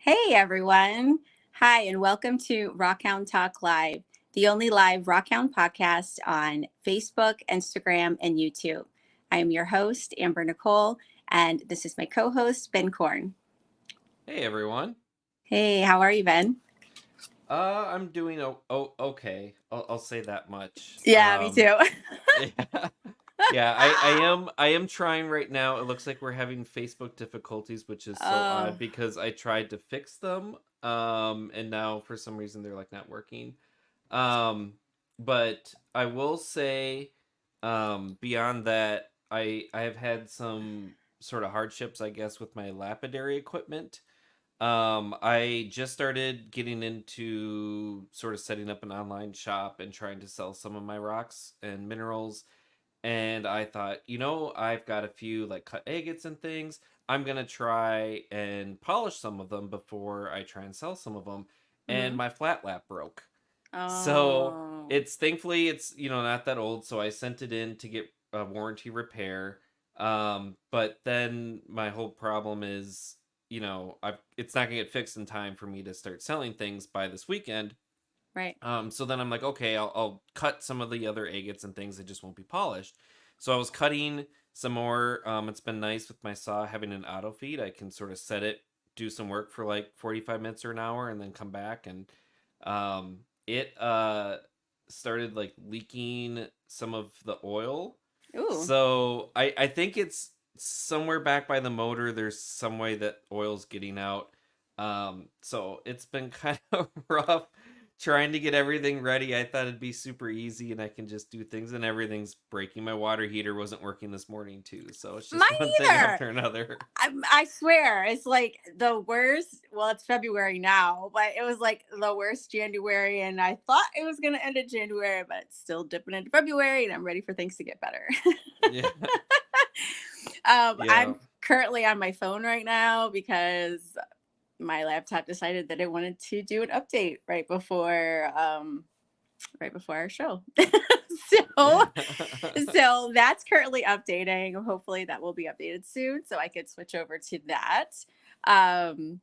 Hey everyone. Hi, and welcome to Rockhound Talk Live, the only live Rockhound podcast on Facebook, Instagram, and YouTube. I am your host, Amber Nicole, and this is my co host, Ben Chorn. Hey everyone. Hey, how are you, Ben? I'm doing okay. I'll say that much. Yeah, me too. Yeah, yeah. I am trying right now. It looks like we're having Facebook difficulties, which is so Oh, odd because I tried to fix them. And now for some reason they're like not working. Um, but I will say, beyond that, I have had some sort of hardships, I guess, with my lapidary equipment. I just started getting into sort of setting up an online shop and trying to sell some of my rocks and minerals. And I thought, I've got a few like cut agates and things. I'm gonna try and polish some of them before I try and sell some of them. And hmm my flat lap broke. So oh, it's thankfully it's not that old. So I sent it in to get a warranty repair. But then my whole problem is it's not gonna get fixed in time for me to start selling things by this weekend. right. So then I'm like, okay, I'll cut some of the other agates and things that just won't be polished. So I was cutting some more. It's been nice with my saw having an auto feed. I can sort of set it, do some work for like 45 minutes or an hour, and then come back. And it started like leaking some of the oil. Ooh, So I think it's somewhere back by the motor. There's some way that oil's getting out. So it's been kind of rough trying to get everything ready. I thought it'd be super easy and I can just do things, and everything's breaking. My water heater wasn't working this morning too, so it's just mine one thing either. after another. I swear it's like the worst. Well, it's February now, but it was like the worst January, and I thought it was gonna end in January, but it's still dipping into February, and I'm ready for things to get better. Yeah. Yeah. I'm currently on my phone right now because my laptop decided that it wanted to do an update right before our show. so Yeah. so that's currently updating. Hopefully that will be updated soon so I could switch over to that. Um,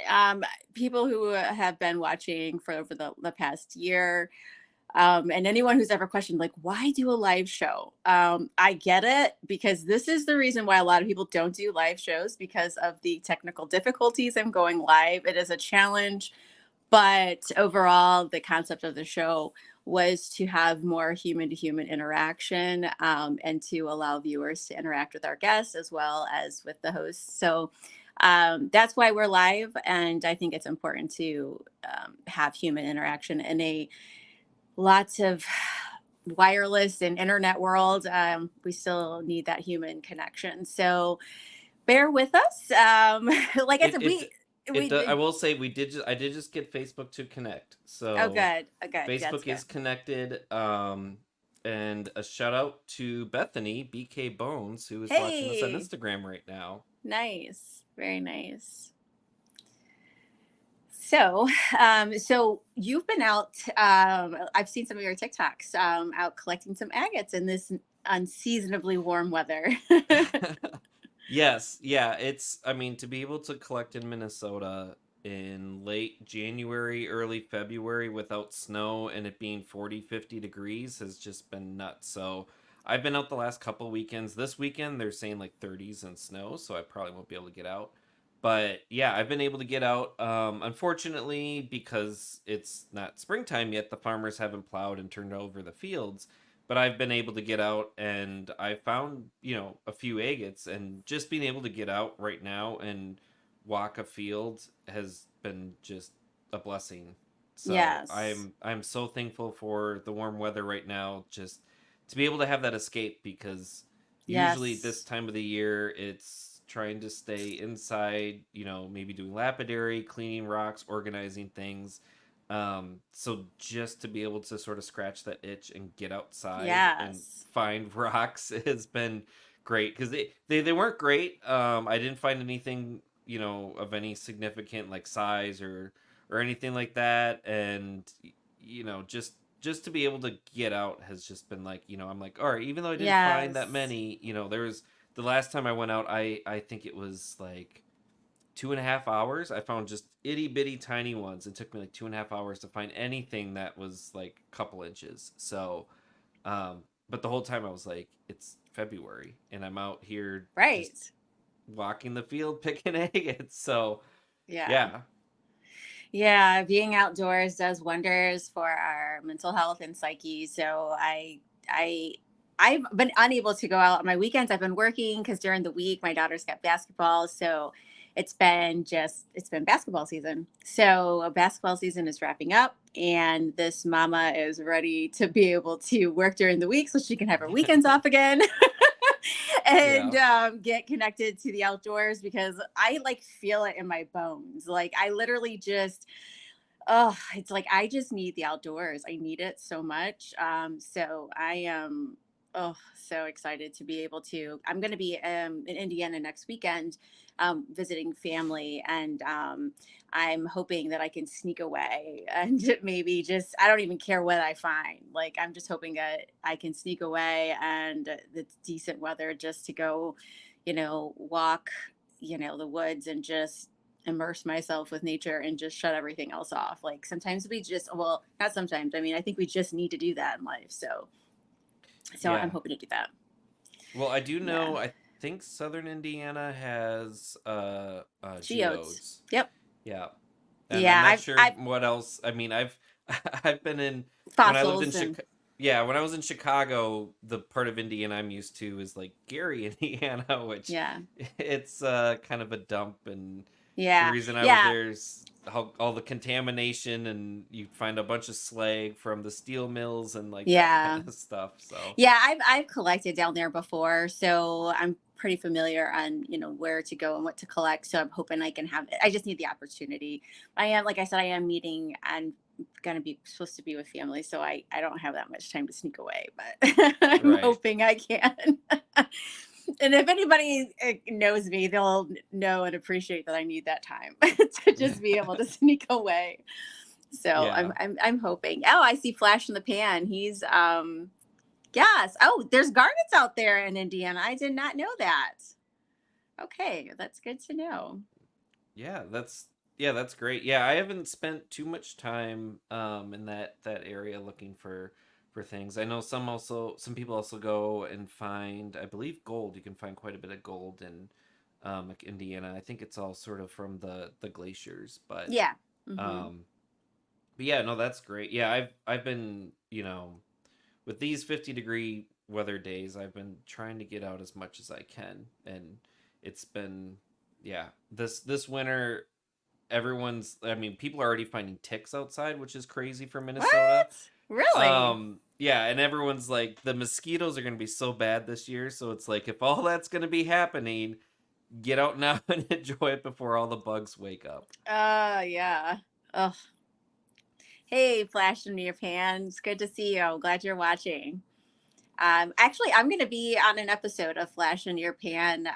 um, People who have been watching for over the past year, and anyone who's ever questioned, like, why do a live show? I get it because this is the reason why a lot of people don't do live shows because of the technical difficulties of going live. It is a challenge, but overall, the concept of the show was to have more human to human interaction, and to allow viewers to interact with our guests as well as with the hosts. So that's why we're live. And I think it's important to have human interaction in a lots of wireless and internet world. We still need that human connection. So bear with us. Like I it said, it I we will say I did just get Facebook to connect. oh So good, oh good, that's Facebook good. is connected. And a shout out to Bethany BK Bones, who is watching us on Hey, Instagram right now. nice, very nice. So you've been out. I've seen some of your TikToks out collecting some agates in this unseasonably warm weather. Yes, yeah, I mean, to be able to collect in Minnesota in late January, early February without snow and it being 40, 50 degrees has just been nuts. So I've been out the last couple weekends. This weekend, they're saying like 30s and snow, so I probably won't be able to get out. But yeah, I've been able to get out. Unfortunately, because it's not springtime yet, the farmers haven't plowed and turned over the fields, but I've been able to get out and I found, a few agates, and just being able to get out right now and walk a field has been just a blessing. So Yes, I'm so thankful for the warm weather right now, just to be able to have that escape, because usually this yes, time of the year it's trying to stay inside, maybe doing lapidary, cleaning rocks, organizing things. So just to be able to sort of scratch that itch and get outside and yes, find rocks has been great, because they weren't great. I didn't find anything, of any significant like size or anything like that. And just to be able to get out has just been like, I'm like, all right, even though I didn't find that yes. many, there was the last time I went out, I think it was like 2.5 hours. I found just itty bitty tiny ones. It took me like 2.5 hours to find anything that was like a couple inches. So, but the whole time I was like, it's February and I'm out here just Right. walking the field picking agates. So, Yeah. yeah, Yeah, being outdoors does wonders for our mental health and psyche. So I I've been unable to go out on my weekends. I've been working because during the week my daughter's got basketball. So it's been basketball season. So basketball season is wrapping up and this mama is ready to be able to work during the week so she can have her weekends off again. And yeah, get connected to the outdoors because I like feel it in my bones. Like I literally just, oh, it's like I just need the outdoors. I need it so much. So I am, oh, so excited to be able to. I'm going to be in Indiana next weekend, visiting family, and I'm hoping that I can sneak away and maybe just. I don't even care what I find. Like I'm just hoping that I can sneak away and it's decent weather just to go, walk, the woods and just immerse myself with nature and just shut everything else off. Like sometimes we just, well, not sometimes. I mean, I think we just need to do that in life. So I'm yeah. hoping to do that. Well, I do Yeah. know. I think Southern Indiana has Geodes. geodes. Yep. Yeah, and I'm Yeah. not sure I've what else. I mean, I've I've been in when I lived in fossils and Chicago. Yeah, when I was in Chicago, the part of Indiana I'm used to is like Gary, Indiana, which yeah. it's kind of a dump. And the Yeah. reason I was Yeah. there is how all the contamination, and you find a bunch of slag from the steel mills and like that kind Yeah. of stuff. So Yeah, I've collected down there before, so I'm pretty familiar on where to go and what to collect. So I'm hoping I can have it. I just need the opportunity. I am, like I said, I am meeting and gonna be supposed to be with family, so I don't have that much time to sneak away, but I'm right, hoping I can. And if anybody knows me, they'll know and appreciate that I need that time to just be able to sneak away. So yeah. I'm hoping. Oh, I see Flash in the Pan. He's Yes. Oh, there's gardens out there in Indiana. I did not know that. Okay, that's good to know. Yeah, that's great. Yeah, I haven't spent too much time in that area looking for things. I know some people also go and find, I believe, gold. You can find quite a bit of gold in like Indiana. I think it's all sort of from the glaciers, Yeah. Hmm. um but yeah, no, that's great. Yeah, I've been, with these 50-degree weather days, I've been trying to get out as much as I can, and it's been, yeah, this winter everyone's, I mean, people are already finding ticks outside, which is crazy for Minnesota. What? Really? Yeah, and everyone's like, the mosquitoes are going to be so bad this year, so it's like, if all that's going to be happening, get out now and enjoy it before all the bugs wake up. Yeah. Oh, hey, Flash in your pans. Good to see you. I'm glad you're watching. Actually, I'm going to be on an episode of Flash in Your Pan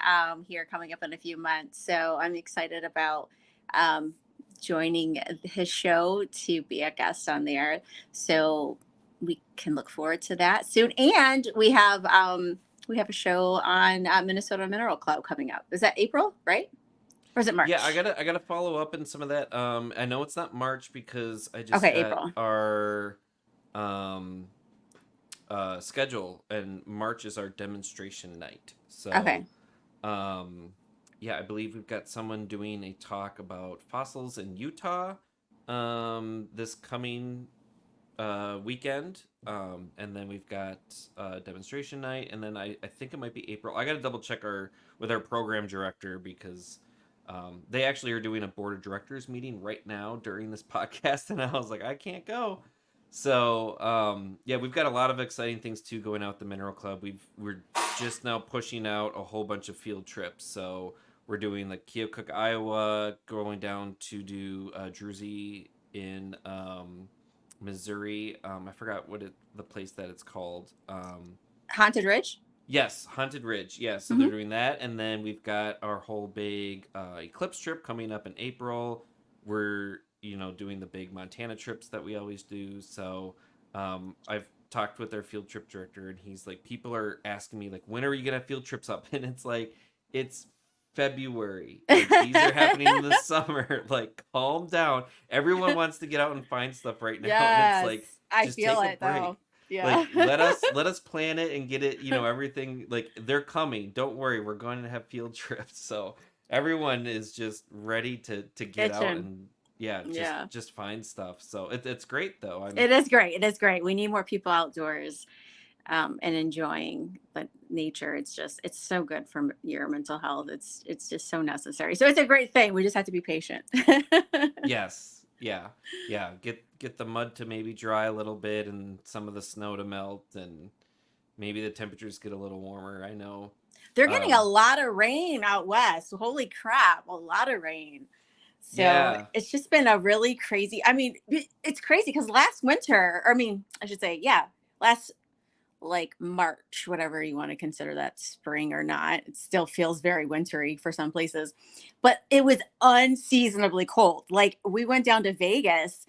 here coming up in a few months. So I'm excited about um, joining his show to be a guest on there. So we can look forward to that soon. And we have a show on Minnesota Mineral Club coming up. Is that April, right? Or is it Yeah, March? I gotta follow up in some of that. I know it's not March because I just Okay, got April. our um schedule, and March is our demonstration night. So Okay. yeah, I believe we've got someone doing a talk about fossils in Utah this coming weekend. And then we've got demonstration night, and then I think it might be April. I got to double check our with our program director because they actually are doing a board of directors meeting right now during this podcast, and I was like, I can't go. So yeah, we've got a lot of exciting things too going out at the Mineral Club. We're just now pushing out a whole bunch of field trips. So we're doing like Keokuk, Iowa, going down to do Druzy in Missouri. I forgot the place that it's called. Haunted Ridge? Yes, Haunted Ridge. Yeah, so they're Hmm. doing that, and then we've got our whole big eclipse trip coming up in April. We're doing the big Montana trips that we always do. So I've talked with our field trip director, and he's like, people are asking me like, when are you gonna have field trips up? And it's like, it's February. Like, these are happening in the summer. Like, calm down. Everyone wants to get out and find stuff right now, and it's Yes, like, I just feel take a it though. break. Yeah. Like, let us plan it and get it, everything. Like, they're coming. Don't worry, we're going to have field trips. So everyone is just ready to get out Itching. and, yeah, Yeah. just find stuff. So it's great though. It is great. It is great. We need more people outdoors, and enjoying the nature. It's so good for your mental health. It's just so necessary. So it's a great thing. We just have to be patient. Yes. Yeah. Yeah. Get the mud to maybe dry a little bit and some of the snow to melt, and maybe the temperatures get a little warmer. I know. They're getting a Um lot of rain out west. Holy crap, a lot of rain. So yeah. it's just been a really crazy. I mean, it's crazy because last winter, or I mean, I should say, yeah, last like March, whatever you want to consider that, spring or not. It still feels very wintry for some places, but it was unseasonably cold. Like we went down to Vegas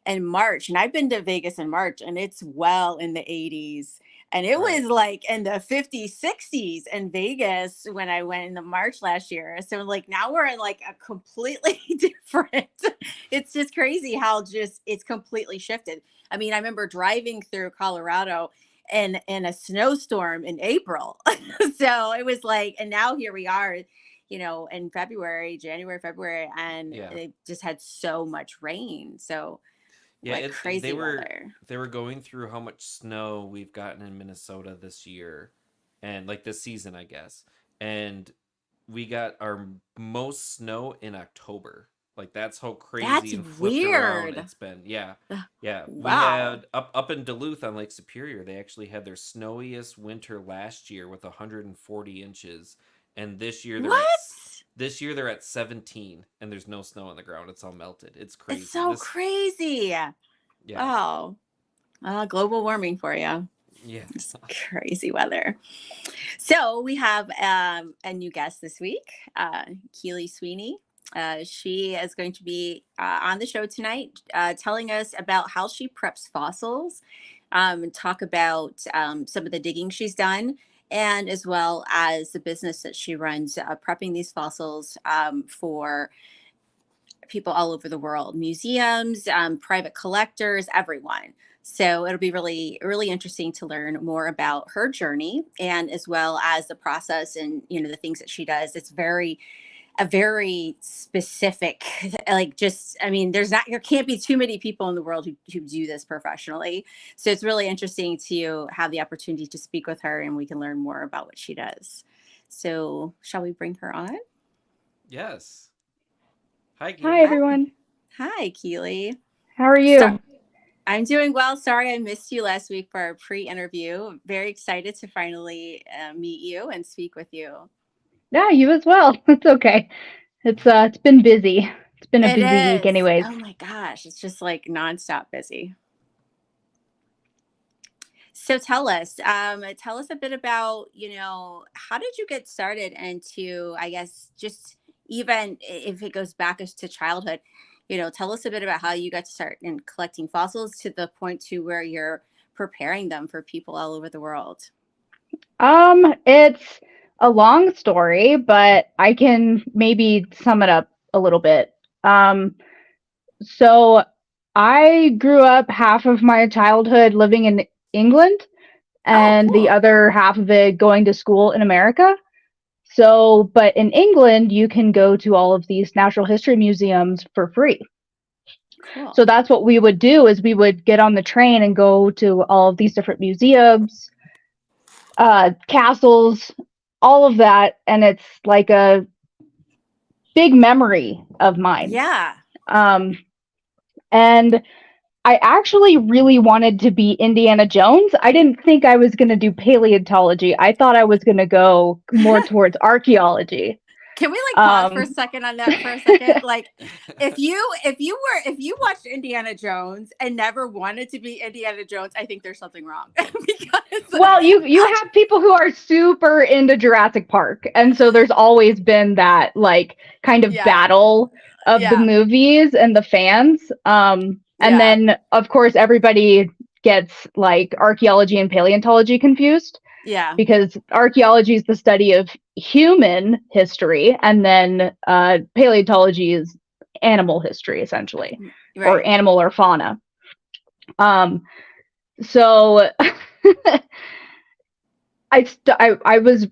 in March, and I've been to Vegas in March, and it's well in the 80s. And it was Right. like in the 50s, 60s in Vegas when I went in the March last year. So like now we're in like a completely different. It's just crazy how just it's completely shifted. I mean, I remember driving through Colorado in a snowstorm in April. So it was like, and now here we are, in February, January, February, and Yeah. they just had so much rain. So Yeah, like they crazy were weather. going through how much snow we've gotten in Minnesota this year, and like this season, I guess. And we got our most snow in October. Like, that's how crazy That's and flipped around weird. it's been. Yeah. Yeah, we Wow. had up in Duluth on Lake Superior, they actually had their snowiest winter last year with 140 inches, and What? this year they're at 17, and there's no snow on the ground. It's all melted. It's It's crazy. so This crazy. Yeah. Oh, global warming for you. Yeah. It's crazy weather. So we have a new guest this week, Keely Sweeney. She is going to be on the show tonight, telling us about how she preps fossils, and talk about some of the digging she's done, and as well as the business that she runs, prepping these fossils for people all over the world, museums, private collectors, everyone. So it'll be really, really interesting to learn more about her journey, and as well as the process and the things that she does. It's a very specific, like, just, I mean, there can't be too many people in the world who do this professionally. So it's really interesting to have the opportunity to speak with her, and we can learn more about what she does. So shall we bring her on? Yes. Hi, Hi, Keely. Hi, everyone. hi, Keely. How are So you? I'm doing well. Sorry I missed you last week for our pre-interview. Very excited to finally meet you and speak with you. Yeah, you as well. It's okay. It's been busy. It's been a It busy week is. anyways. Oh my gosh, it's just like nonstop busy. So tell us a bit about, how did you get started into, I guess, just even if it goes back as to childhood, tell us a bit about how you got to start in collecting fossils to the point to where you're preparing them for people all over the world. It's a long story, but I can maybe sum it up a little bit. So I grew up half of my childhood living in England Oh, and the cool. other half of it going to school in America. So, but in England, you can go to all of these natural history museums for free. So Cool. that's what we would do is we would get on the train and go to all of these different museums, castles, all of that, and it's like a big memory of mine. Yeah. Um, and I actually really wanted to be Indiana Jones. I didn't think I was going to do paleontology. I thought I was going to go more towards archaeology. Can we like pause for a Um, second on that for a second? Like, if you watched Indiana Jones and never wanted to be Indiana Jones, I think there's something wrong. Because Well, you have people who are super into Jurassic Park, and so there's always been that like kind of yeah, battle of the yeah, movies and the fans. And yeah, then of course everybody gets like archaeology and paleontology confused. Yeah. because archaeology is the study of human history, and then paleontology is animal history, essentially, or Right. animal or fauna. So I was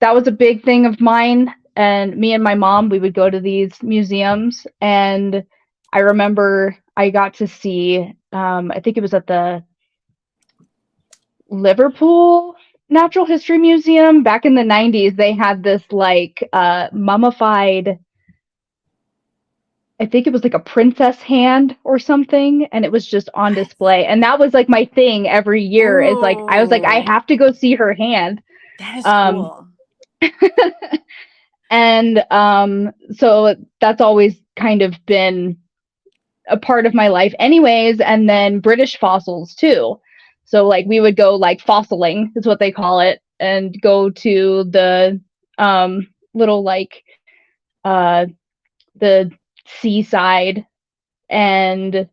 that was a big thing of mine, and me and my mom, we would go to these museums, and I remember I got to see I think it was at the Liverpool Natural History Museum back in the 90s. They had this like mummified, I think it was like a princess hand or something, and it was just on What? display. And that was like my thing every year, is like I was like, I Oh, have to go see her hand. that is Um cool. and so that's always kind of been a part of my life anyways. And then British fossils too. So like we would go like fossiling is what they call it, and go to the little like uh the seaside, and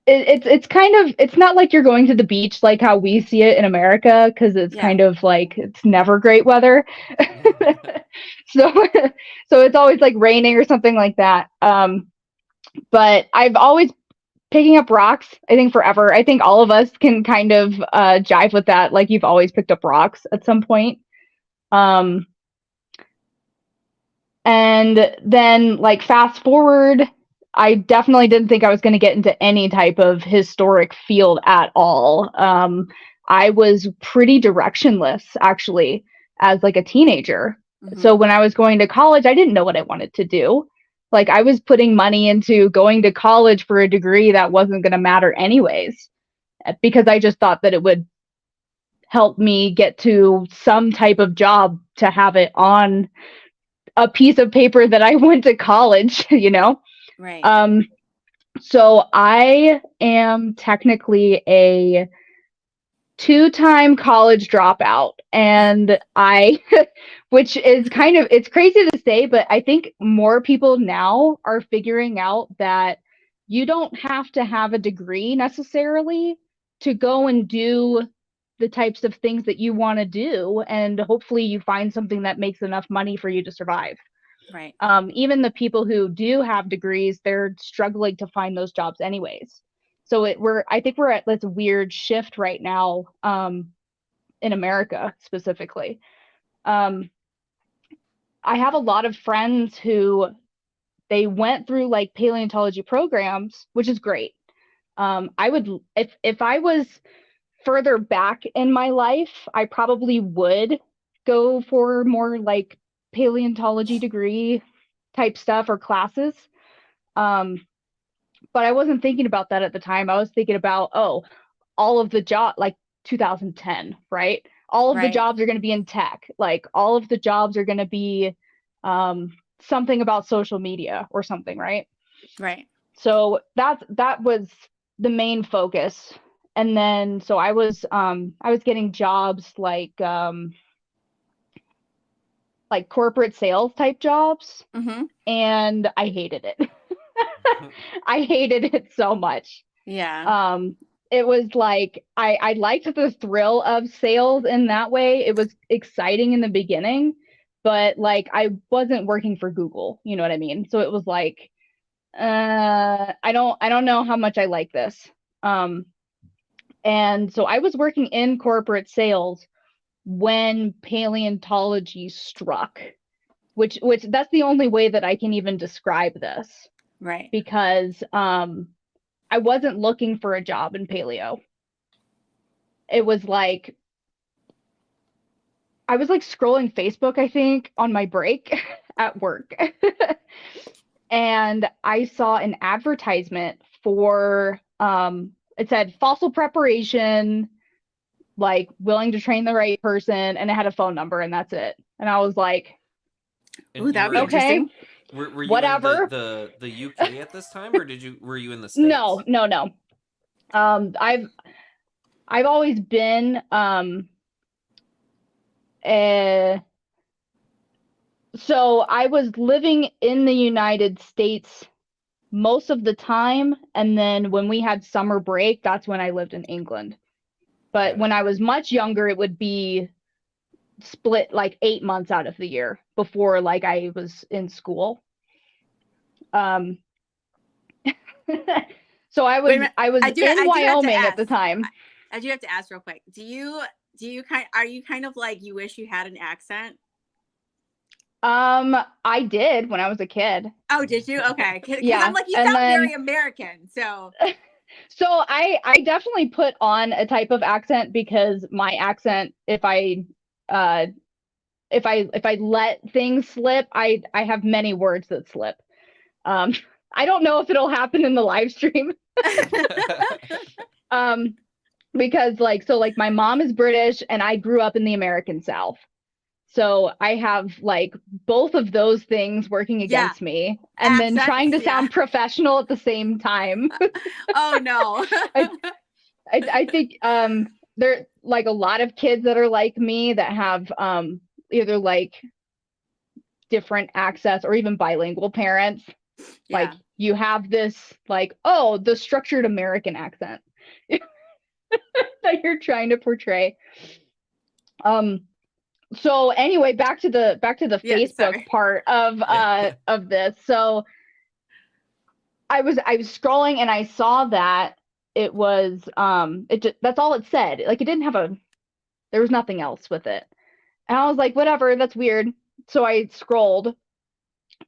it's kind of, it's not like you're going to the beach like how we see it in America, because it's Yeah. kind of like it's never great weather. so so it's always like raining or something like that. But I've always picking up rocks, I think forever. I think all of us can kind of jive with that. Like you've always picked up rocks at some point. Um, and then like fast forward, I definitely didn't think I was going to get into any type of historic field at all. I was pretty directionless actually as like a teenager. So Mm-hmm. when I was going to college, I didn't know what I wanted to do. Like I was putting money into going to college for a degree that wasn't going to matter anyways, because I just thought that it would help me get to some type of job to have it on a piece of paper that I went to college, you know? Right. Um, so I am technically a two-time college dropout, and I which is kind of, it's crazy to say, but I think more people now are figuring out that you don't have to have a degree necessarily to go and do the types of things that you want to do, and hopefully you find something that makes enough money for you to survive. Right. Even the people who do have degrees, they're struggling to find those jobs anyways. So I think we're at this weird shift right now, in America specifically. Um, I have a lot of friends who they went through like paleontology programs, which is great. I would, if I was further back in my life, I probably would go for more like paleontology degree type stuff or classes. Um, but I wasn't thinking about that at the time. I was thinking about, oh, all of the job, like 2010, right? All of the Right. jobs are going to be in tech. Like all of the jobs are going to be um, something about social media or something, right? Right. So that was the main focus. And then so I was getting jobs like corporate sales type jobs, Mm-hmm. and I hated it. I hated it so much. Yeah. Um, it was like I liked the thrill of sales in that way. It was exciting in the beginning, but like I wasn't working for Google, you know what I mean? So it was like I don't know how much I like this. Um, and so I was working in corporate sales when paleontology struck, which that's the only way that I can even describe this, Right. because I wasn't looking for a job in paleo. It was like I was like scrolling Facebook, I think, on my break at work. And I saw an advertisement for it said fossil preparation, like willing to train the right person, and it had a phone number, and that's it. And I was like, And Ooh, you that would be were okay, interesting. were you in whatever. the UK at this time, or were you in the No, States? no, no. Um, I've I've always been uh so I was living in the United States most of the time, and then when we had summer break, that's when I lived in England. But when I was much younger, it would be split like 8 months out of the year before like I was in school. So I Wait a was minute. in I do have to Wyoming at ask. the time. I do have to ask real quick. Are you kind of like you wish you had an accent? I did when I was a kid. Oh, did you? Okay, because I'm Yeah, like, you and sound then very American. So I definitely put on a type of accent because my accent, uh if I let things slip, I have many words that slip. Um, I don't know if it'll happen in the live stream. um, because like my mom is British and I grew up in the American South. So I have like both of those things working yeah, against me and then trying accents. to Yeah. sound professional at the same time. Oh no. I, I think there like a lot of kids that are like me that have either like different accents or even bilingual parents. Like Yeah. you have this like, oh, the structured American accent that you're trying to portray. Um so anyway, back to the Yeah. Facebook Sorry. part of this. So I was scrolling and I saw that it was it just, that's all it said. Like it didn't have a there was nothing else with it. And I was like, whatever, that's weird. So I scrolled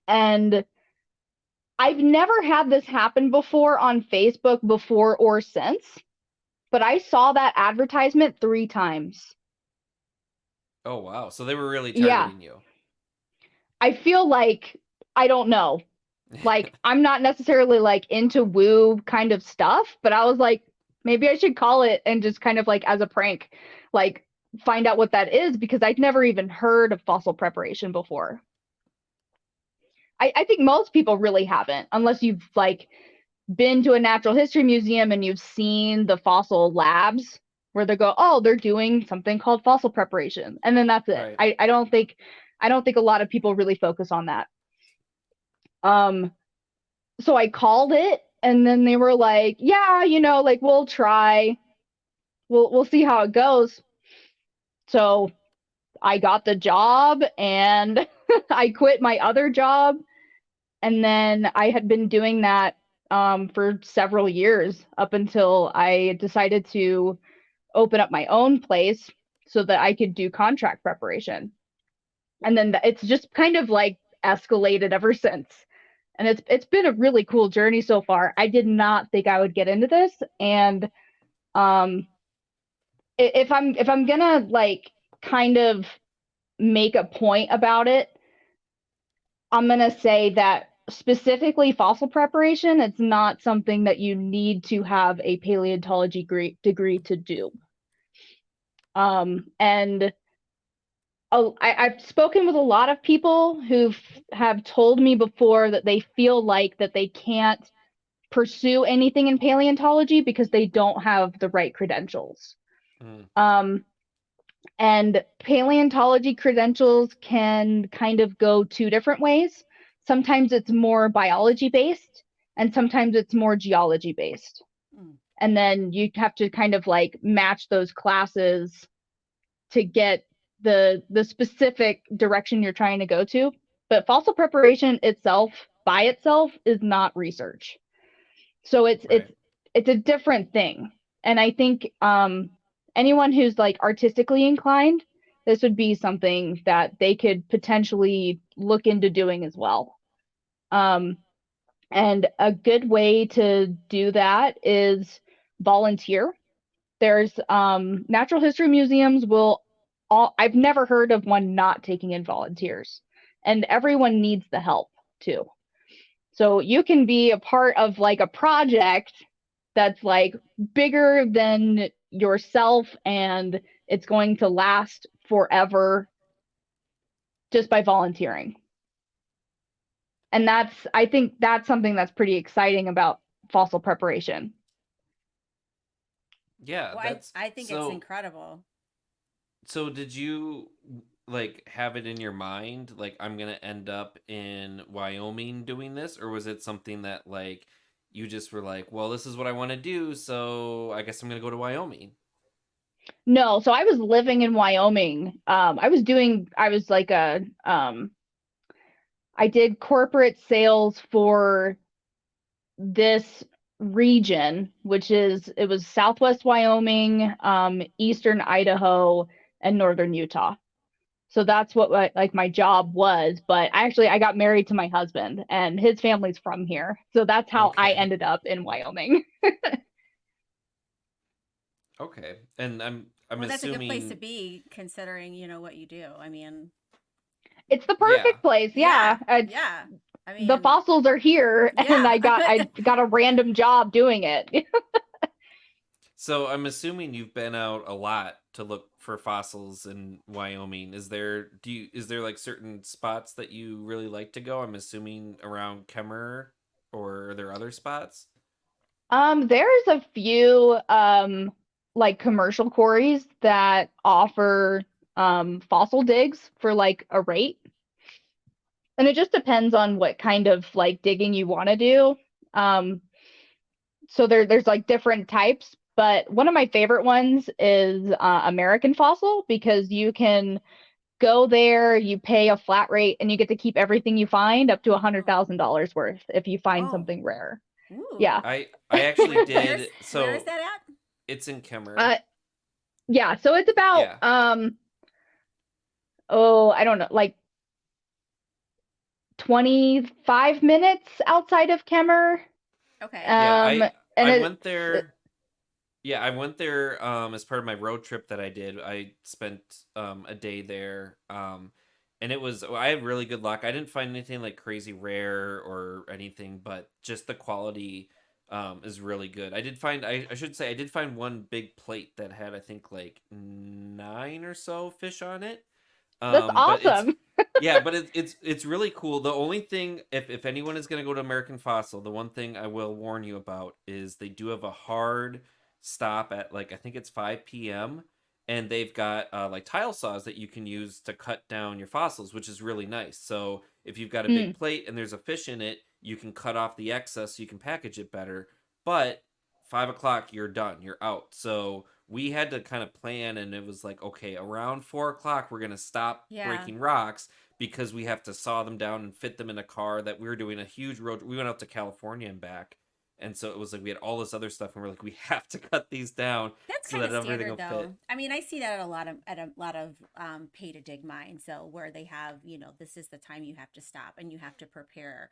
and I've never had this happen before on Facebook before or since, but I saw that advertisement 3 times. Oh wow. So they were really Yeah. targeting you. I feel like I don't know. Like I'm not necessarily like into woo kind of stuff, but I was like maybe I should call it and just kind of like as a prank like find out what that is because I'd never even heard of fossil preparation before. I think most people really haven't unless you've like been to a natural history museum and you've seen the fossil labs where they go, oh, they're doing something called fossil preparation, and then that's it. Right. I don't think a lot of people really focus on that. So I called it, and then they were like, yeah, you know, like we'll try, we'll see how it goes. So I got the job, and I quit my other job, and then I had been doing that for several years up until I decided to open up my own place so that I could do contract preparation. And then it's just kind of like escalated ever since. And it's been a really cool journey so far. I did not think I would get into this, and um, if I'm gonna like kind of make a point about it, I'm going to say that specifically fossil preparation, it's not something that you need to have a paleontology degree to do. And I've spoken with a lot of people who have told me before that they feel like that they can't pursue anything in paleontology because they don't have the right credentials. Mm. And paleontology credentials can kind of go 2 different ways. Sometimes it's more biology based, and sometimes it's more geology based. Mm. And then you have to kind of like match those classes to get the specific direction you're trying to go to. But fossil preparation itself by itself is not research. So Right. it's a different thing. And I think anyone who's like artistically inclined, this would be something that they could potentially look into doing as well. Um, and a good way to do that is volunteer. There's natural history museums will all I've never heard of one not taking in volunteers. And everyone needs the help too. So you can be a part of like a project that's like bigger than yourself and it's going to last forever just by volunteering. And I think that's something that's pretty exciting about fossil preparation. Yeah, Well, that's I think it's so. incredible. So did you like have it in your mind like I'm going to end up in Wyoming doing this, or was it something that like you just were like, well, this is what I want to do, so I guess I'm going to go to Wyoming? No, so I was living in Wyoming. I was like I did corporate sales for this region, it was Southwest Wyoming, Eastern Idaho, and Northern Utah. So that's what like my job was. But I got married to my husband, and his family's from here. So that's how I Okay. ended up in Wyoming. Okay. And I'm Well, that's a good place to assuming be considering, what you do. I mean, It's the yeah. perfect place. yeah, Yeah, it's yeah. I the mean, fossils are here, and yeah. I got a random job doing it. So I'm assuming you've been out a lot to look for fossils in Wyoming. Is there like certain spots that you really like to go? I'm assuming around Kemmer, or are there other spots? There's a few like commercial quarries that offer fossil digs for like a rate. And it just depends on what kind of like digging you want to do. Um, so there's like different types, but one of my favorite ones is American Fossil because you can go there, you pay a flat rate, and you get to keep everything you find up to Oh, $100,000 worth if you find oh, something rare. Yeah. ooh. I actually did. Where is So that at? it's in Kemmer. Uh, yeah, so it's about Yeah. I don't know, like 25 minutes outside of Kemmer. Okay. Yeah, Um, and I it, went there. Yeah, I went there as part of my road trip that I did. I spent a day there. And I had really good luck. I didn't find anything like crazy rare or anything, but just the quality is really good. I should say I did find one big plate that had I think like 9 or so fish on it. that's But it's awesome. yeah, but it's really cool. The only thing, if anyone is gonna go to American Fossil, the one thing I will warn you about is they do have a hard stop at like I think it's 5 p.m. and they've got like tile saws that you can use to cut down your fossils, which is really nice. So if you've got a big Mm, plate and there's a fish in it, you can cut off the excess so you can package it better. But 5 o'clock, you're done, you're out. So we had to kind of plan, and it was like, okay, around 4 o'clock, we're gonna stop Yeah. breaking rocks because we have to saw them down and fit them in a car. That we were doing a huge road. We went out to California and back, and so it was like we had all this other stuff, and we're like, we have to cut these down That's so kind that of everything standard will though. fit. I mean, I see that at a lot of pay to dig mines, so where they have, this is the time you have to stop and you have to prepare,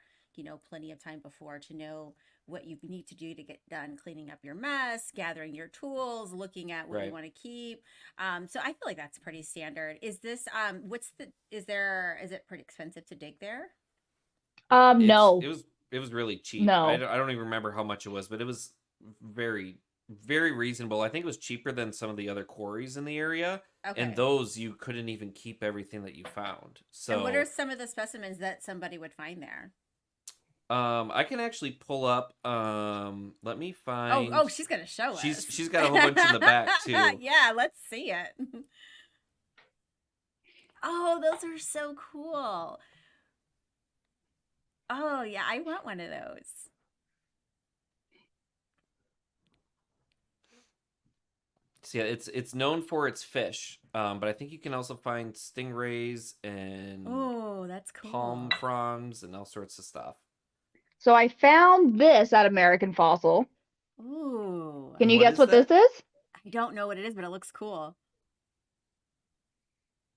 plenty of time before to know what you need to do to get done cleaning up your mess, gathering your tools, looking at what you Right. want to keep. So I feel like that's pretty standard. Is this is it pretty expensive to dig there? no, It was really cheap. no. I don't even remember how much it was, but it was very very reasonable. I think it was cheaper than some of the other quarries in the area, and Okay. those you couldn't even keep everything that you found. And what are So some of the specimens that somebody would find there? I can actually pull up. Let me Oh, find. oh, she's gonna show us. She's got a whole bunch in the back too. Yeah, let's see it. Oh, those are so cool. Oh, yeah, I want one of those. So yeah, it's known for its fish. But I think you can also find stingrays and Oh, that's palm cool. fronds and all sorts of stuff. So I found this at American Fossil. Ooh, Can And you what guess is what this that? is? I don't know what it is, but it looks cool.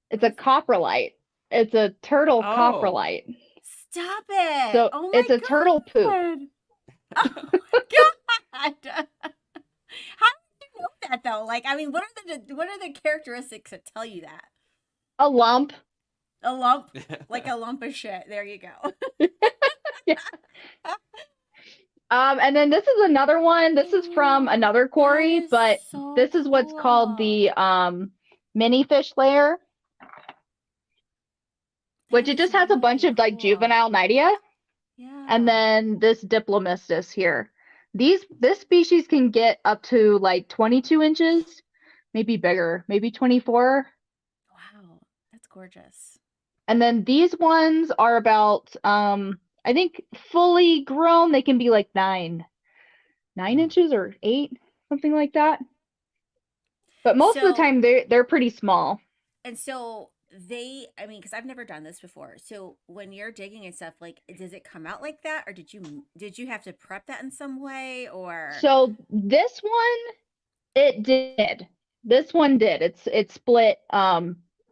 It's What a is it? coprolite. It's a turtle Oh. coprolite. Stop it. So Oh it's my a turtle poop. God. Oh my God. How do you know that though? Like, I mean, what are the characteristics that tell you that? A lump. A lump, like a lump of shit. There you go. Yeah. And then this is another one. This is from Oh, another that quarry, is but so this is what's called cool. the mini fish layer, which That it is just has a bunch really of like cool. juvenile nidia, and Yeah. then this diplomistus here. This species can get up to like 22 inches, maybe bigger, maybe 24. Wow. That's gorgeous. And then these ones are about I think fully grown, they can be like 9 Hmm. inches or 8, something like that. But most of the So time they're pretty small. and so I mean, because I've never done this before. So when you're digging and stuff, like, does it come out like that, or did you have to prep that in some way, or So this one, it did. This one did. It's split.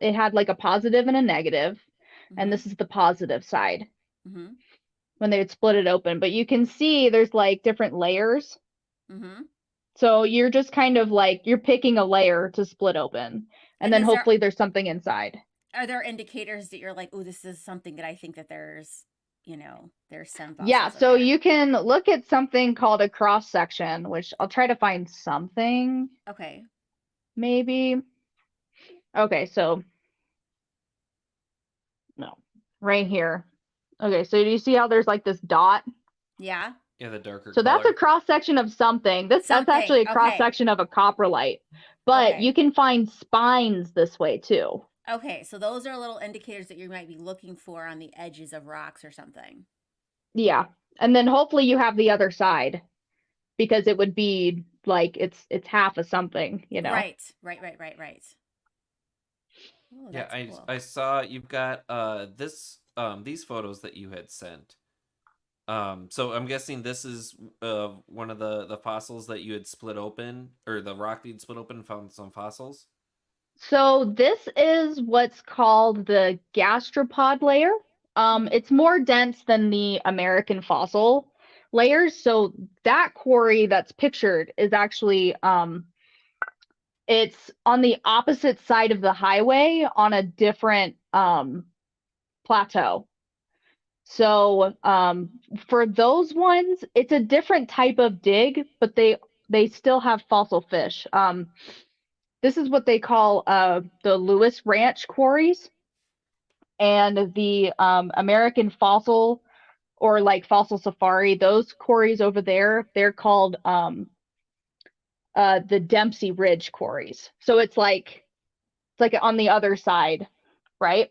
It had like a positive and a negative, and mm-hmm, this is the positive side mm-hmm, when they would split it open. But you can see there's like different layers. mm-hmm. So you're just kind of like you're picking a layer to split open, and And then hopefully there's something inside. are there indicators that you're like, oh, this is something that I think that there's some Yeah, fossils in so there. you can look at something called a cross section, which I'll try to find something Okay. maybe. Okay, so no, right here. Okay, so do you see how there's like this dot? Yeah. Yeah, the darker So that's a color. cross section of something. That's actually a cross Okay. section of a coprolite. But Okay. you can find spines this way too. Okay. So those are little indicators that you might be looking for on the edges of rocks or something. Yeah. And then hopefully you have the other side because it would be like it's half of something, you know. Right. Oh, Yeah, that's cool. I saw you've got these photos that you had sent. So I'm guessing this is one of the fossils that you had split open, or the rock that you'd split open and found some fossils. So this is what's called the gastropod layer. It's more dense than the American fossil layers. So that quarry that's pictured is actually it's on the opposite side of the highway on a different plateau. So for those ones, it's a different type of dig, but they still have fossil fish. This is what they call the Lewis Ranch quarries, and the American fossil or like fossil safari. Those quarries over there, they're called the Dempsey Ridge quarries. So it's like on the other side, right?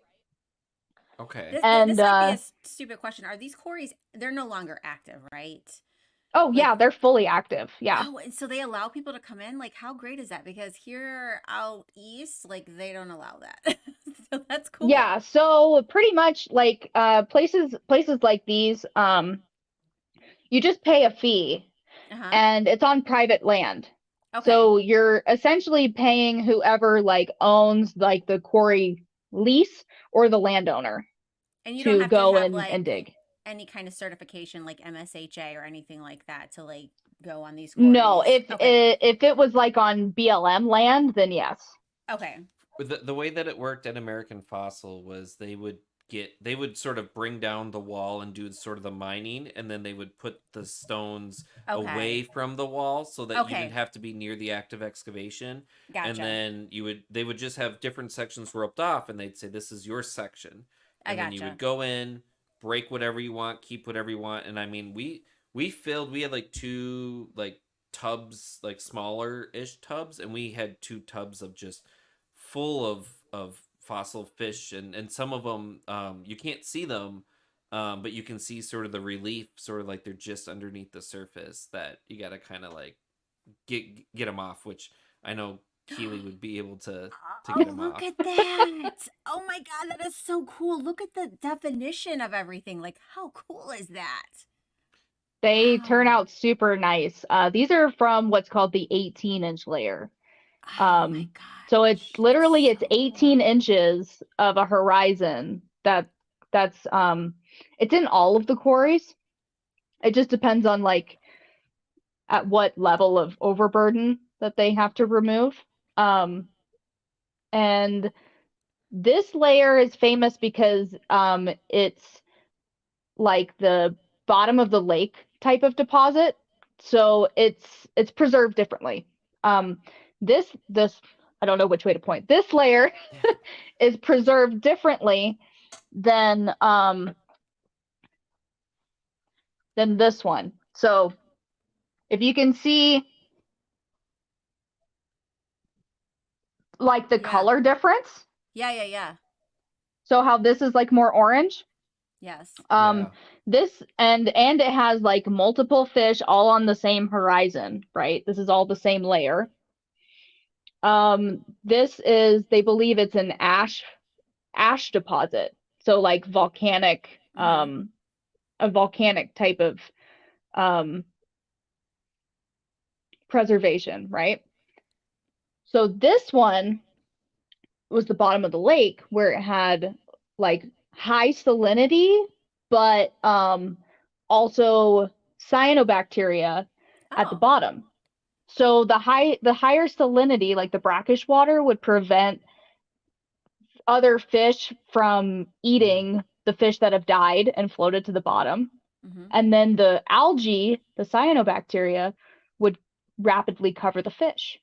Okay. And This might be a stupid question. Are these quarries? They're no longer active, right? oh Like, yeah, they're fully active. Yeah. oh, and so they allow people to come in? Like, how great is that? Because here out east, like, they don't allow that. So that's cool. Yeah, so pretty much like places like these, you just pay a fee Uh-huh. and it's on private land. Okay. So you're essentially paying whoever like owns like the quarry lease or the landowner And you don't to have to go have and like dig. any kind of certification like MSHA or anything like that to like go on these No, quarries. if it was like on BLM land, then yes. Okay. The way that it worked at American Fossil was they would sort of bring down the wall and do sort of the mining, and then they would put the stones away from the wall so that you didn't have to be near the active excavation. Gotcha. And then they would just have different sections roped off, and they'd say, this is your section. And then you would go in, break whatever you want, keep whatever you want. And I mean, we had like two like tubs, like smaller ish tubs, and we had two tubs of just full of fossil fish, and some of them you can't see them, but you can see sort of the relief, sort of like they're just underneath the surface, that you got to kind of like get them off, which I know Keely would be able to get them off. Look at that. Oh my God, that is so cool. Look at the definition of everything. Like, how cool is that? They turn out super nice. These are from what's called the 18-inch layer. Oh my God. So it's literally it's 18 cool. inches of a horizon that's it's in all of the quarries. It just depends on like at what level of overburden that they have to remove. And this layer is famous because it's like the bottom of the lake type of deposit. So it's preserved differently. This I don't know which way to point. This layer is preserved differently than this one. So if you can see like the color difference. Yeah. So how this is like more orange. Yes. This and it has like multiple fish all on the same horizon, right? This is all the same layer. They believe it's an ash deposit. So like volcanic, Mm-hmm. a volcanic type of preservation, right? So this one was the bottom of the lake where it had like high salinity, but also cyanobacteria at the Oh. bottom. So the higher salinity, like the brackish water, would prevent other fish from Mm. eating the fish that have died and floated to the bottom. Mm-hmm. And then the algae, the cyanobacteria, would rapidly cover the fish.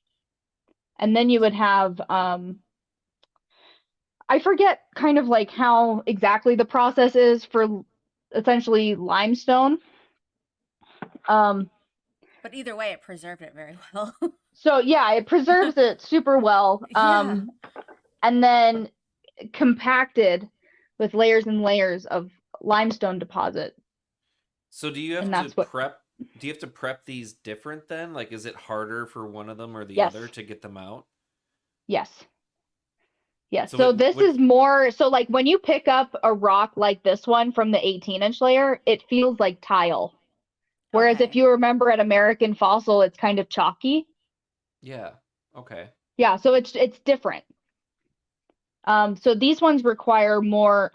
And then you would have I forget kind of like how exactly the process is for essentially limestone. Um, But either way, it preserved it very well. so yeah, it preserves it super well. Yeah. And then compacted with layers and layers of limestone deposit. So do you have And to that's what, prep? Do you have to prep these different then? Like, is it harder for one of them or the yes, other to get them out? yes. Yes. So So it this would. is more, so like when you pick up a rock like this one from the 18-inch layer, it feels like tile. Whereas if Okay. you remember at American Fossil, it's kind of chalky. Yeah. Okay. Yeah, so it's different. So these ones require more,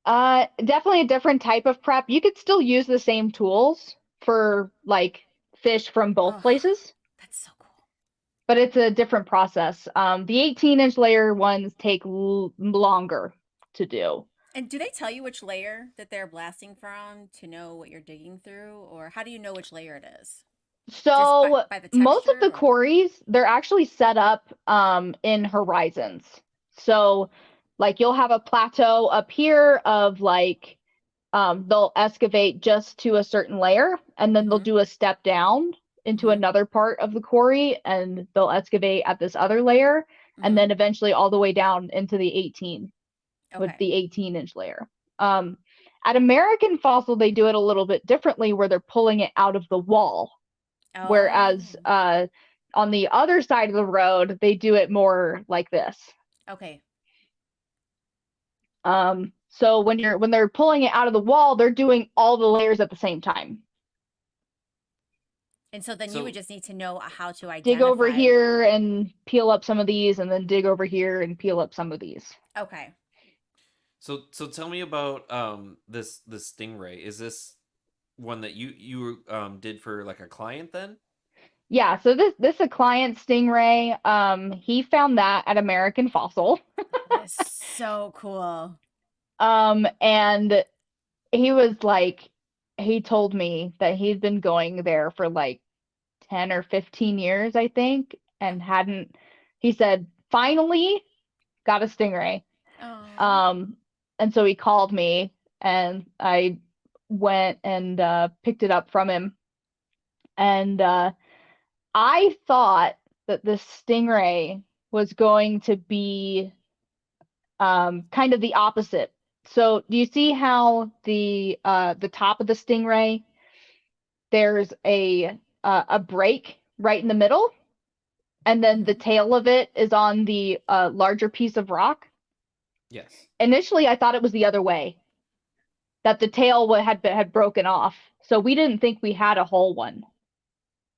definitely a different type of prep. You could still use the same tools for like fish from both Oh, places, that's so cool. but it's a different process. The 18-inch layer ones take longer to do. And do they tell you which layer that they're blasting from to know what you're digging through, or how do you know which layer it is? Just So by the most of texture, the or quarries, they're actually set up in horizons. So like you'll have a plateau up here of like they'll excavate just to a certain layer and then they'll mm-hmm, do a step down into mm-hmm, another part of the quarry and they'll excavate at this other layer and mm-hmm. then eventually all the way down into the 18 with Okay. the 18-inch layer. Um, at American Fossil, they do it a little bit differently where they're pulling it out of the wall. Whereas Oh, on the other side of the road, they do it more like this. okay. So when they're pulling it out of the wall, they're doing all the layers at the same time. And so then you would So just need to know how to Dig over identify. here and peel up some of these, and then dig over here and peel up some of these. Okay. so tell me about this stingray. Is this one that you did for like a client then? Yeah, so this a client stingray. He found that at American Fossil. That is so cool. And he was like, he told me that he'd been going there for like 10 or 15 years, I think, and hadn't, he said, finally got a stingray. Oh. Um, and so he called me and I went and picked it up from him. And I thought that this stingray was going to be kind of the opposite. So do you see how the top of the stingray there's a break right in the middle, and then the Mm-hmm. tail of it is on the larger piece of rock? Yes. Initially, I thought it was the other way, that the tail had broken off. So we didn't think we had a whole one.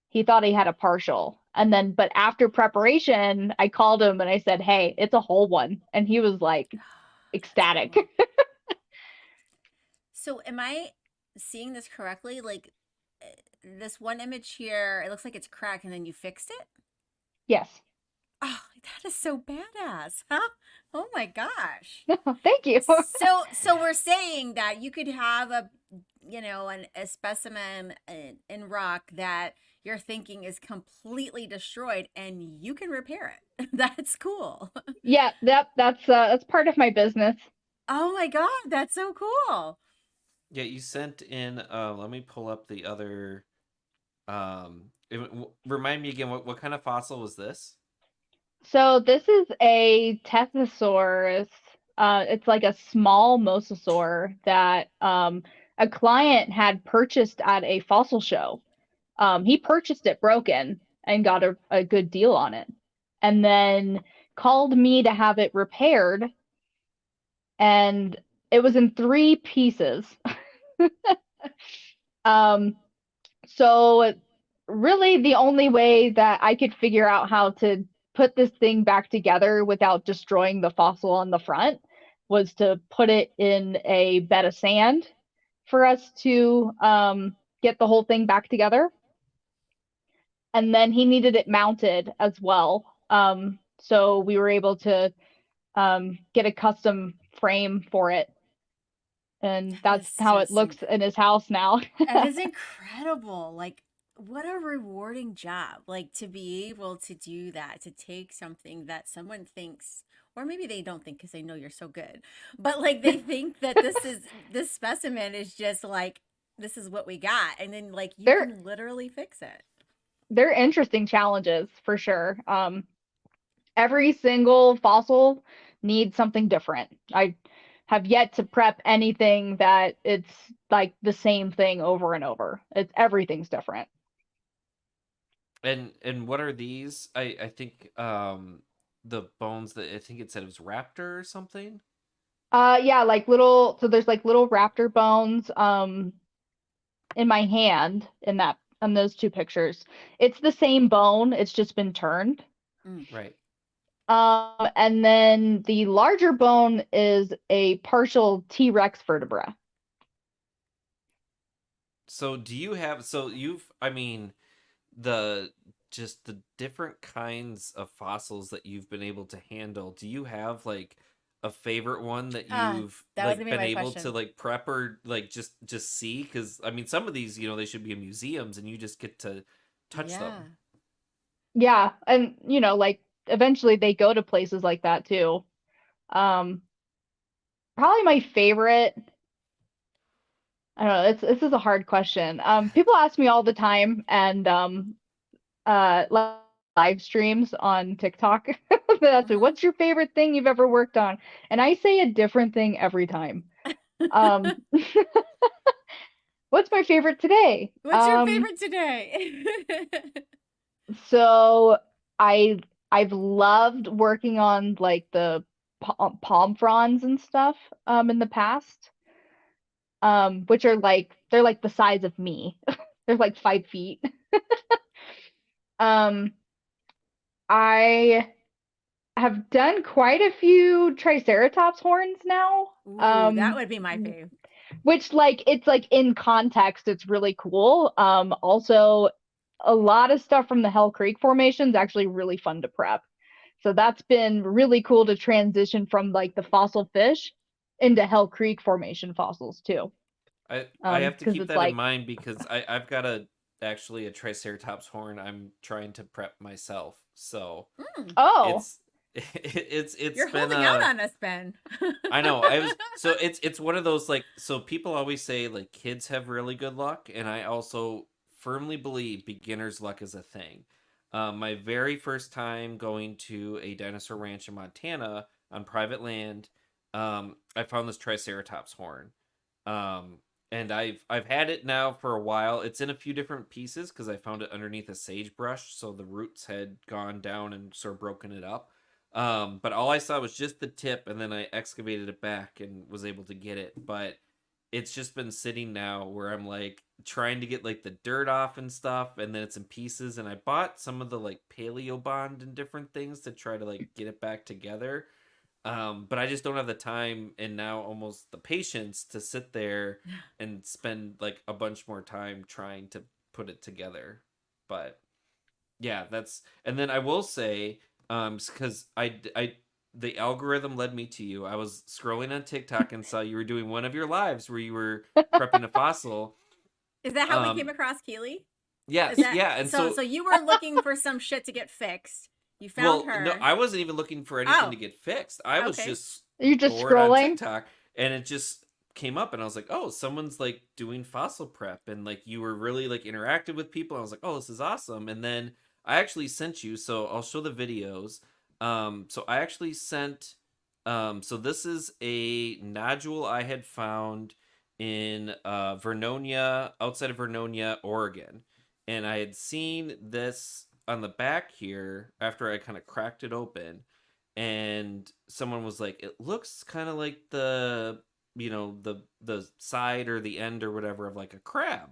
He thought he had a partial. And then, but after preparation, I called him and I said, "Hey, it's a whole one." And he was like That's ecstatic. cool. So am I seeing this correctly? Like this one image here, it looks like it's cracked and then you fixed it? Yes. Oh, that is so badass, huh? Oh my gosh. Thank you. So we're saying that you could have a specimen in rock that you're thinking is completely destroyed and you can repair it. That's cool. Yeah, that's part of my business. Oh my God, that's so cool. Yeah, you sent in. Let me pull up the other. Remind me again. What kind of fossil was this? So this is a Tethesaurus. It's like a small mosasaur that a client had purchased at a fossil show. He purchased it broken, and got a good deal on it. And then called me to have it repaired, and it was in three pieces. um, so really the only way that I could figure out how to put this thing back together without destroying the fossil on the front was to put it in a bed of sand for us to get the whole thing back together. And then he needed it mounted as well. So we were able to get a custom frame for it. And That that's is how it just looks in his house now. that is incredible. Like, what a rewarding job. Like, to be able to do that, to take something that someone thinks, or maybe they don't think because they know you're so good, but like they think that this specimen is just like, this is what we got. And then like you they're can literally fix it. they're interesting challenges for sure. Every single fossil needs something different. I have yet to prep anything that it's like the same thing over and over. It's everything's different. And what are these? I think the bones that I think it said it was raptor or something. Yeah, like little, so there's like little raptor bones in my hand in that in those two pictures. It's the same bone, it's just been turned. Mm. Right. And then the larger bone is a partial T-Rex vertebra. So do you have so you've I mean the just the different kinds of fossils that you've been able to handle. Do you have like a favorite one that Ah, you've that was gonna like be been my able to question. like prep or like just see? Because I mean some of these, you know, they should be in museums and you just get to touch Yeah. them. Yeah, and like eventually they go to places like that too. Um, Probably my favorite. I don't know. This is a hard question. People ask me all the time, and live streams on TikTok. They ask me, Uh-huh. "What's your favorite thing you've ever worked on?" And I say a different thing every time. Um, what's my favorite today? What's your favorite today? So I I've loved working on like the palm fronds and stuff in the past, which are like they're like the size of me. They're like 5 feet. Um, I have done quite a few triceratops horns now. Ooh, that would be my fave. Which like it's like in context, it's really cool. Also a lot of stuff from the Hell Creek formation is actually really fun to prep. So that's been really cool to transition from like the fossil fish into Hell Creek formation fossils too. I have to Because keep it's that in like, mind because I've got a actually a triceratops horn I'm trying to prep myself. So Mm, oh, it's it's you're been holding out on us, Ben. I know. I was so it's one of those like so people always say like kids have really good luck, and I also firmly believe beginner's luck is a thing. My very first time going to a dinosaur ranch in Montana on private land, I found this triceratops horn, um, and I've had it now for a while. It's in a few different pieces because I found it underneath a sagebrush, so the roots had gone down and sort of broken it up. But all I saw was just the tip, and then I excavated it back and was able to get it. But it's just been sitting now where I'm like trying to get like the dirt off and stuff, and then it's in pieces. And I bought some of the like paleo bond and different things to try to like get it back together. But I just don't have the time and now almost the patience to sit there and spend like a bunch more time trying to put it together. But yeah, that's and then I will say, because the algorithm led me to you. I was scrolling on TikTok and saw you were doing one of your lives where you were prepping a fossil. Is that how we came Um, across Keely? Is yes, that yeah, and so? so So you were looking for some shit to get fixed. You found well, no, her. I wasn't even looking for anything to Oh, get fixed. I was okay. just you're just bored on scrolling. TikTok, and it just came up, and I was like, oh, someone's like doing fossil prep, and like you were really like interactive with people. I was like, oh, this is awesome. And then I actually sent you, so I'll show the videos. So I actually sent, so this is a nodule I had found in Vernonia, outside of Vernonia, Oregon, and I had seen this on the back here after I kind of cracked it open, and someone was like, "It looks kind of like the side or the end or whatever of like a crab."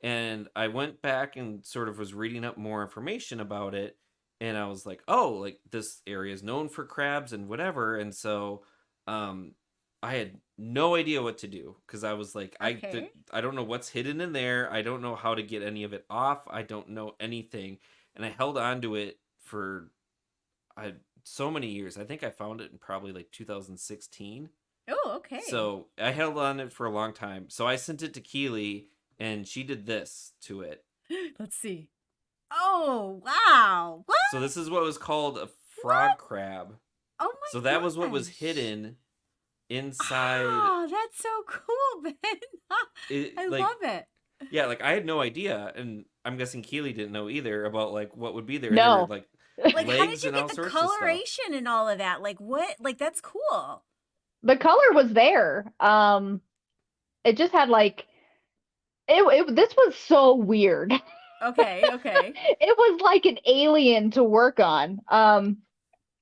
And I went back and sort of was reading up more information about it, and I was like, "Oh, like this area is known for crabs and whatever." And so, um, I had no idea what to do because I was like, Okay. I don't know what's hidden in there. I don't know how to get any of it off. I don't know anything, and I held on to it for I so many years. I think I found it in probably like 2016. Oh, okay. So I held on it for a long time. So I sent it to Keely, and she did this to it. Let's see. Oh, wow. What? So this is what was called a What? frog crab. Oh So my that was what was gosh. hidden inside Oh, that's so cool, Ben. it. I Like, love it. yeah, like I had no idea, and I'm guessing Keely didn't know either about like what would be there. And there were No. like Like, how did legs you and all get the sorts of stuff. coloration and all of that? Like, what? Like, that's cool. The color was there. It just had like this was so weird. Okay, okay. It was like an alien to work on.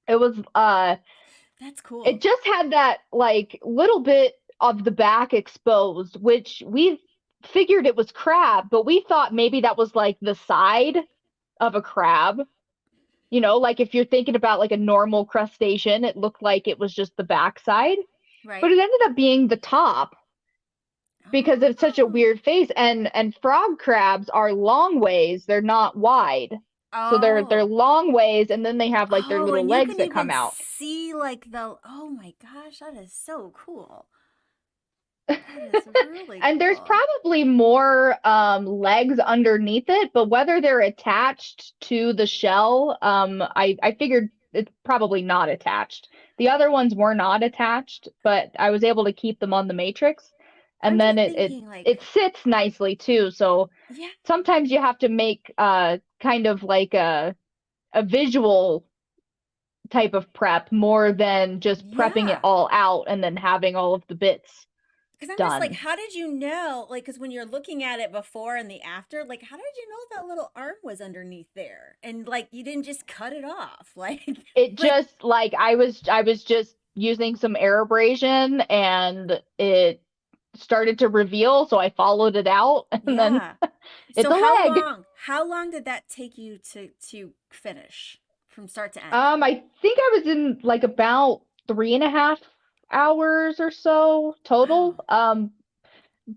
It was That's cool. it just had that like little bit of the back exposed, which we figured it was crab, but we thought maybe that was like the side of a crab. You know, like if you're thinking about like a normal crustacean, it looked like it was just the backside, but Right? it ended up being the top because it's such a Oh. weird face. And frog crabs are long ways, they're not wide. So they're Oh. long ways, and then they have like their Oh, little and you legs can that come even out. see like the, oh my gosh, that is so cool. That is really And there's cool. probably more legs underneath it, but whether they're attached to the shell, I figured it's probably not attached. The other ones were not attached, but I was able to keep them on the matrix. I'm And then just it thinking like, it sits nicely too. So yeah, sometimes you have to make kind of like a visual type of prep more than just prepping it yeah. all out and then having all of the bits Because I'm just like, done. how did you know? Like, because when you're looking at it before and the after, like, how did you know that little arm was underneath there? And like, you didn't just cut it off. Like, It like, just like I was just using some air abrasion and it started to reveal, so I followed it out and then yeah. it's So a leg. how long did that take you to finish from start to end? I think I was in like about 3.5 hours or so total. Wow.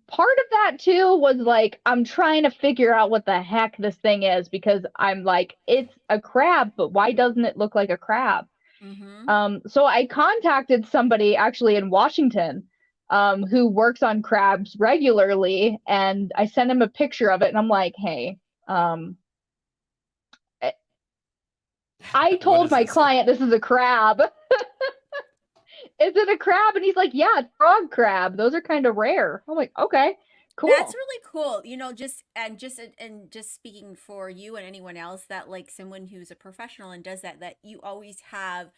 Part of that too was like I'm trying to figure out what the heck this thing is because I'm like, it's a crab, but why doesn't it look like a crab? Mm-hmm. So I contacted somebody actually in Washington, who works on crabs regularly, and I sent him a picture of it, and I'm like, hey, um, I What told does my it say? client this is a crab. Is it a crab? And he's like, yeah, it's frog crab. Those are kind of rare. I'm like, okay, That's cool. really cool. Just speaking for you and anyone else that like someone who's a professional and does that, that you always have,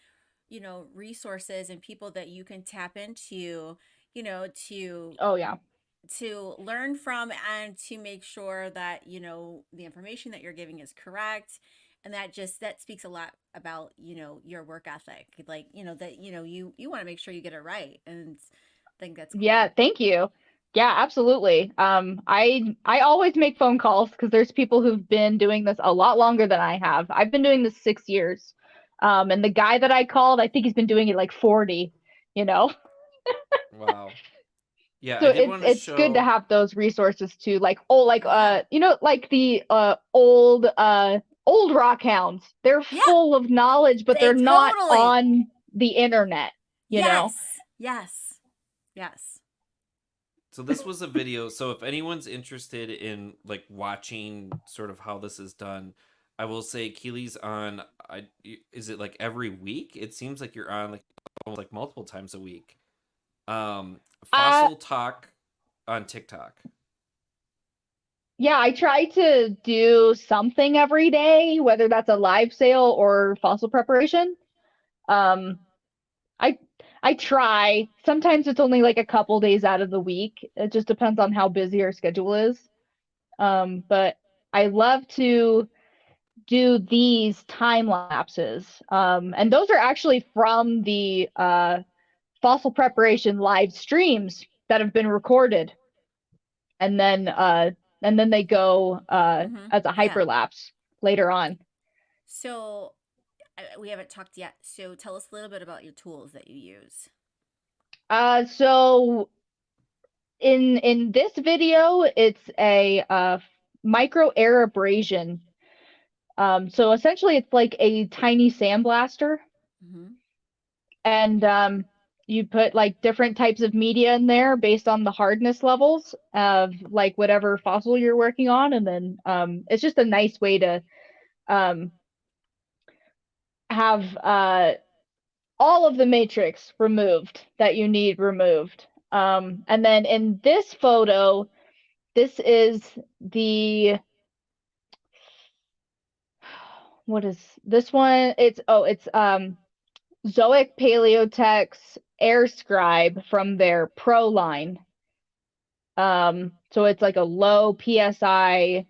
resources and people that you can tap into, you know, to Oh yeah. to learn from and to make sure that, the information that you're giving is correct. And that speaks a lot about, your work ethic. Like, that, you want to make sure you get it right. And I think that's Yeah, cool. thank you. Yeah, absolutely. I always make phone calls because there's people who've been doing this a lot longer than I have. I've been doing this 6 years. And the guy that I called, I think he's been doing it like 40, you know. Wow. Yeah, So I did it's want to it's good to show. have those resources too. Like oh like Yeah. like the old rock hounds. They're Yeah. full of knowledge, but They they're not totally. on the internet, you know. Yes. Yes. Yes. So this was a video. So if anyone's interested in like watching sort of how this is done, I will say Keely's on. Is it like every week? It seems like you're on like almost like multiple times a week. Uh Fossil Talk on TikTok. Yeah, I try to do something every day, whether that's a live sale or fossil preparation. Um, I I try. Sometimes it's only like a couple days out of the week. It just depends on how busy our schedule is. But I love to do these time lapses. And those are actually from the fossil preparation live streams that have been recorded. And then they go as a hyperlapse later on. So we haven't talked yet. So tell us a little bit about your tools that you use. So in this video, it's a micro air abrasion. So essentially, it's like a tiny sandblaster, and you put like different types of media in there based on the hardness levels of like whatever fossil you're working on, and then it's just a nice way to have all of the matrix removed that you need removed. And then in this photo, this is the, what is this one? It's Zoic Paleotech's Air Scribe from their Pro line. So it's like a low PSI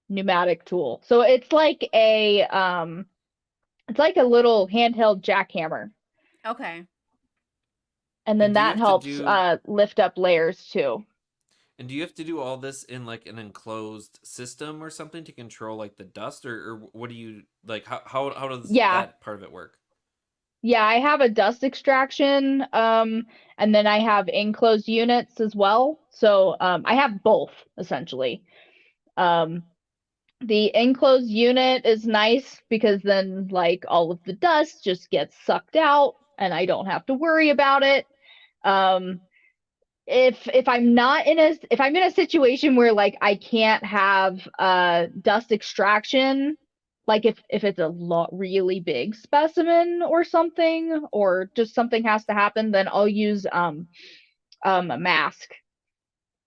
pneumatic tool. So it's like a little handheld jackhammer. Okay. And then that helps lift up layers too. And do you have to do all this in like an enclosed system or something to control like the dust, or what do you like? How does that part of it work? Yeah, I have a dust extraction, and then I have enclosed units as well. So I have both essentially. The enclosed unit is nice because then like all of the dust just gets sucked out and I don't have to worry about it. If I'm not in a situation where like I can't have dust extraction, like if it's a really big specimen or something, or just something has to happen, then I'll use a mask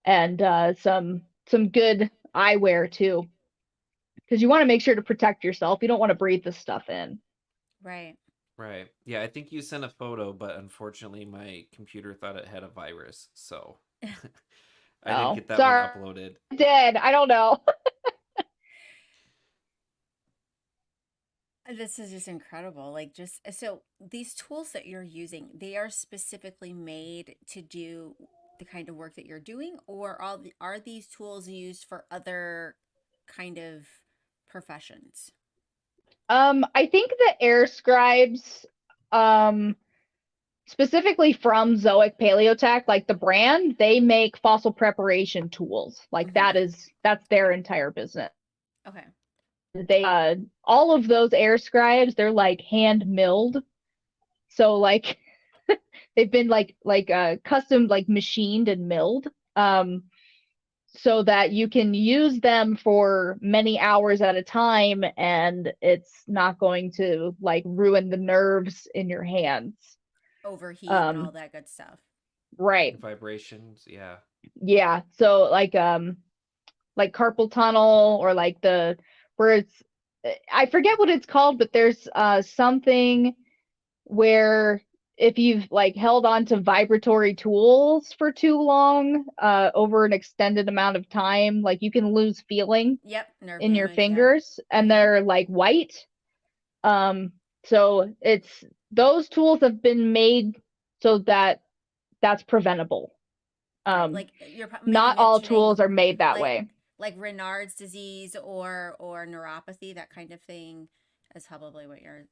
and some good eyewear too, because you want to make sure to protect yourself. You don't want to breathe this stuff in. Right. Right. Yeah, I think you sent a photo, but unfortunately my computer thought it had a virus, so I didn't get that one uploaded. I did. I don't know. This is just incredible. Like, just so these tools that you're using, they are specifically made to do the kind of work that you're doing, or are these tools used for other kind of professions? I think the air scribes, specifically from Zoic Paleotech, like the brand, they make fossil preparation tools. Like that's their entire business. Okay. They all of those air scribes, they're like hand milled. So like they've been like custom like machined and milled. So that you can use them for many hours at a time and it's not going to like ruin the nerves in your hands. Overheat and all that good stuff. Right. And vibrations, yeah. Yeah. So like carpal tunnel, or like where it's, I forget what it's called, but there's something where if you've like held on to vibratory tools for too long, over an extended amount of time, like you can lose feeling in your fingers, and they're like white. So it's, those tools have been made so that that's preventable. Like not all tools are made that way. Like Raynaud's disease or neuropathy, that kind of thing. Is probably what you're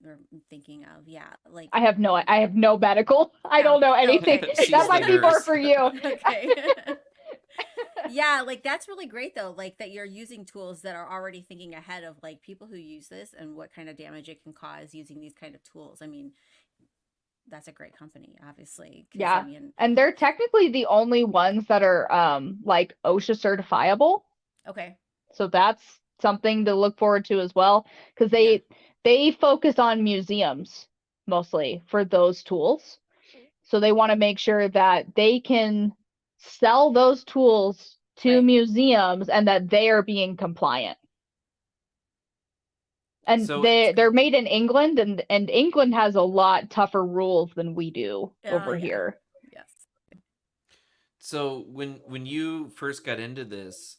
thinking of. Yeah, like I have no medical. I don't know anything. Okay. That might be more for you. Okay. Yeah, like that's really great though, like that you're using tools that are already thinking ahead of like people who use this and what kind of damage it can cause using these kind of tools. I mean, that's a great company, obviously. Yeah, and they're technically the only ones that are like OSHA certifiable. Okay. So that's something to look forward to as well, because they focus on museums mostly for those tools. So they want to make sure that they can sell those tools to museums and that they are being compliant. And so they're made in England, and England has a lot tougher rules than we do over here. Yes. So when you first got into this,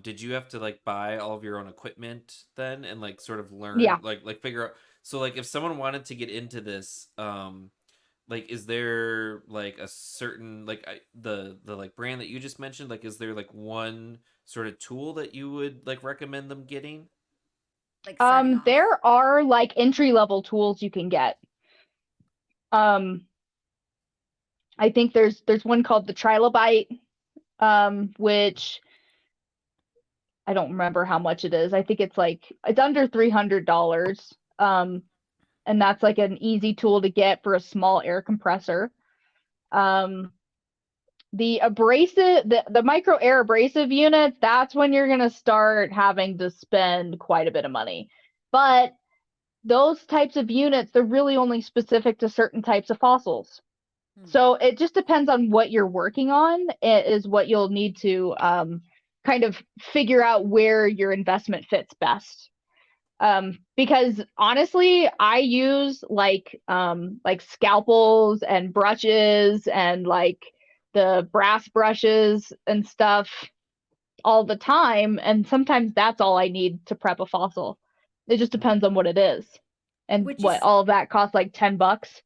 did you have to like buy all of your own equipment then and like sort of learn Yeah. like figure out, so like if someone wanted to get into this, like is there like a certain like the like brand that you just mentioned, like is there like one sort of tool that you would like recommend them getting? Like starting off. There are like entry level tools you can get. Um, I think there's one called the Trilobite, which I don't remember how much it is. I think it's under $300. And that's like an easy tool to get for a small air compressor. Um, the micro air abrasive units, that's when you're gonna start having to spend quite a bit of money. But those types of units, they're really only specific to certain types of fossils. So it just depends on what you're working on, is what you'll need to kind of figure out where your investment fits best. Because honestly, I use like scalpels and brushes and like the brass brushes and stuff all the time, and sometimes that's all I need to prep a fossil. It just depends on what it is. And Would you what all of that costs like $10.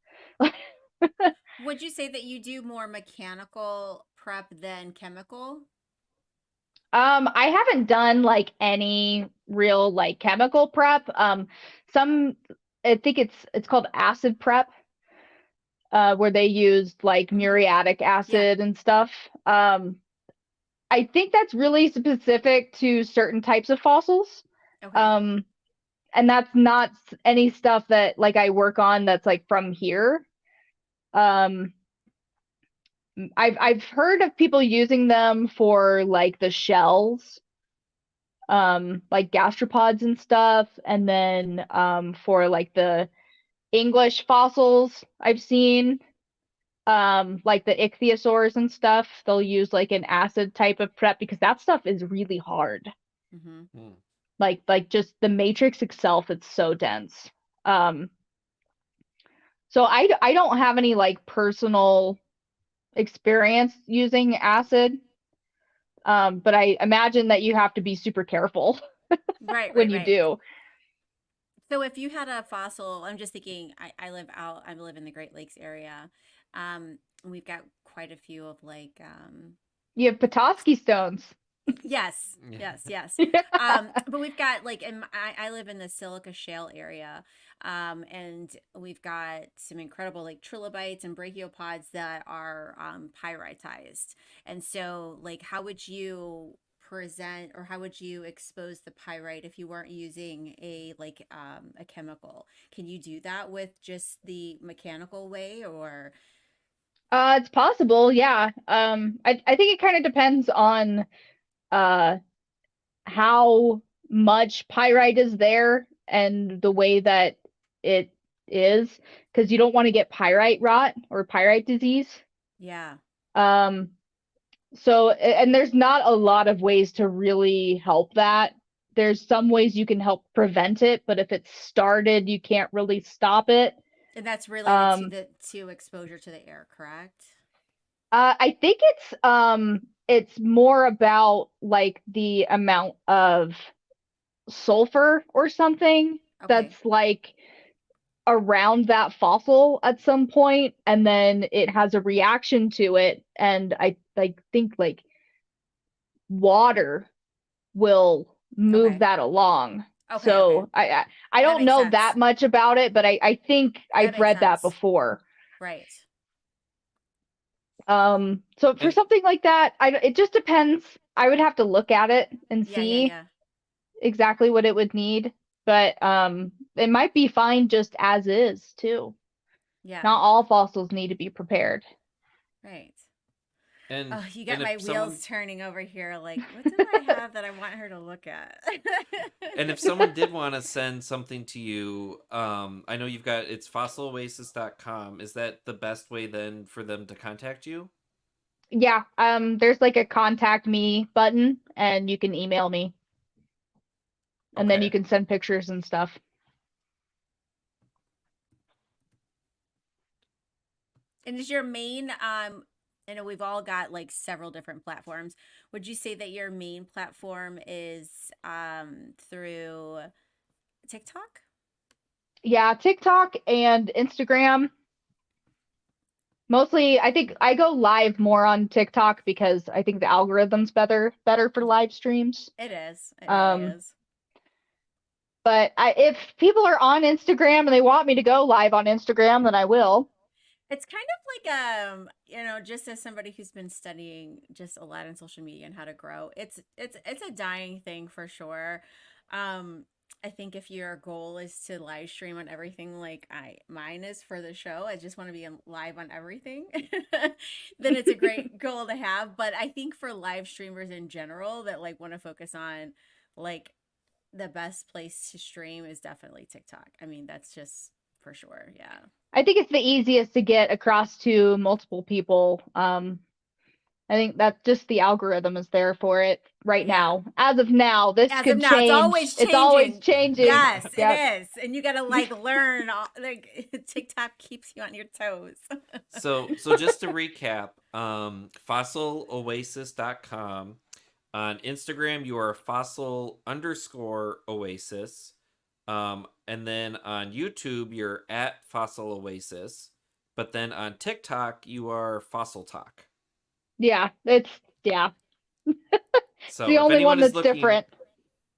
would you say that you do more mechanical prep than chemical? I haven't done like any real like chemical prep. Some I think it's called acid prep, where they used like Hmm. muriatic Yeah. acid and stuff. I think that's really specific to certain types of fossils. Okay. Um, and that's not any stuff that like I work on that's like from here. Um, I've heard of people using them for like the shells, like gastropods and stuff, and then for like the English fossils I've seen, like the ichthyosaurs and stuff, they'll use like an acid type of prep because that stuff is really hard. Mm-hmm. Hmm. Like just the matrix itself, it's so dense. Um, so I don't have any like personal experience using acid, but I imagine that you have to be super careful Right, when right, you right. do. So if you had a fossil, I'm just thinking, I live in the Great Lakes area. We've got quite a few of like, You have Petoskey stones. yes, Yeah. yes, yes. But we've got like, I live in the silica shale area. And we've got some incredible like trilobites and brachiopods that are pyritized. And so like, how would you present or how would you expose the pyrite if you weren't using a chemical? Can you do that with just the mechanical way or It's possible, yeah. I think it kind of depends on uh how much pyrite is there and the way that it is, because you don't want to get pyrite rot or pyrite disease. yeah. Um, so and there's not a lot of ways to really help that. There's some ways you can help prevent it, but if it's started, you can't really stop it. And that's related to Um, the to exposure to the air, correct? I think it's more about like the amount of sulfur or something Okay. that's like around that fossil at some point, and then it has a reaction to it, and I think like water will move Okay. that along. Okay, okay. So I That don't makes know that sense. much about it, but I think That I've makes read that sense. before. Right. So for And something like that, it just depends. I would have to look at it and Yeah, yeah, see yeah. exactly what it would need, but it might be fine just as is too. Yeah. Not all fossils need to be prepared. Right. and Oh, you got and my if someone wheels turning over here. Like, what do I have that I want her to look at? and if someone did want to send something to you, I know you've got, it's fossiloasis.com. Is that the best way then for them to contact you? Yeah, there's like a contact me button and you can email me and then you Okay. can send pictures and stuff. And is your main I know we've all got like several different platforms. Would you say that your main platform is through TikTok? Yeah, TikTok and Instagram. Mostly, I think I go live more on TikTok because I think the algorithm's better for live streams. It is. It really Um, is. but if people are on Instagram and they want me to go live on Instagram, then I will. It's kind of like you know, just as somebody who's been studying just a lot in social media and how to grow, it's a dying thing for sure. Um, I think if your goal is to live stream on everything like mine is for the show, I just want to be live on everything, then it's a great goal to have. But I think for live streamers in general that like want to focus on like the best place to stream is definitely TikTok. I mean, that's just for sure. Yeah. I think it's the easiest to get across to multiple people. I think that just the algorithm is there for it right Yeah. now. As of now, this As of could now, it's change. always It's always changing. changing. Yes, Yep. it is. And you got to like learn like TikTok keeps you on your toes. So just to recap, fossiloasis.com. On Instagram, you are fossil_oasis. And then on YouTube, you're at Fossil Oasis. But then on TikTok, you are Fossil Talk. Yeah, it's So the if only anyone one is that's looking, different.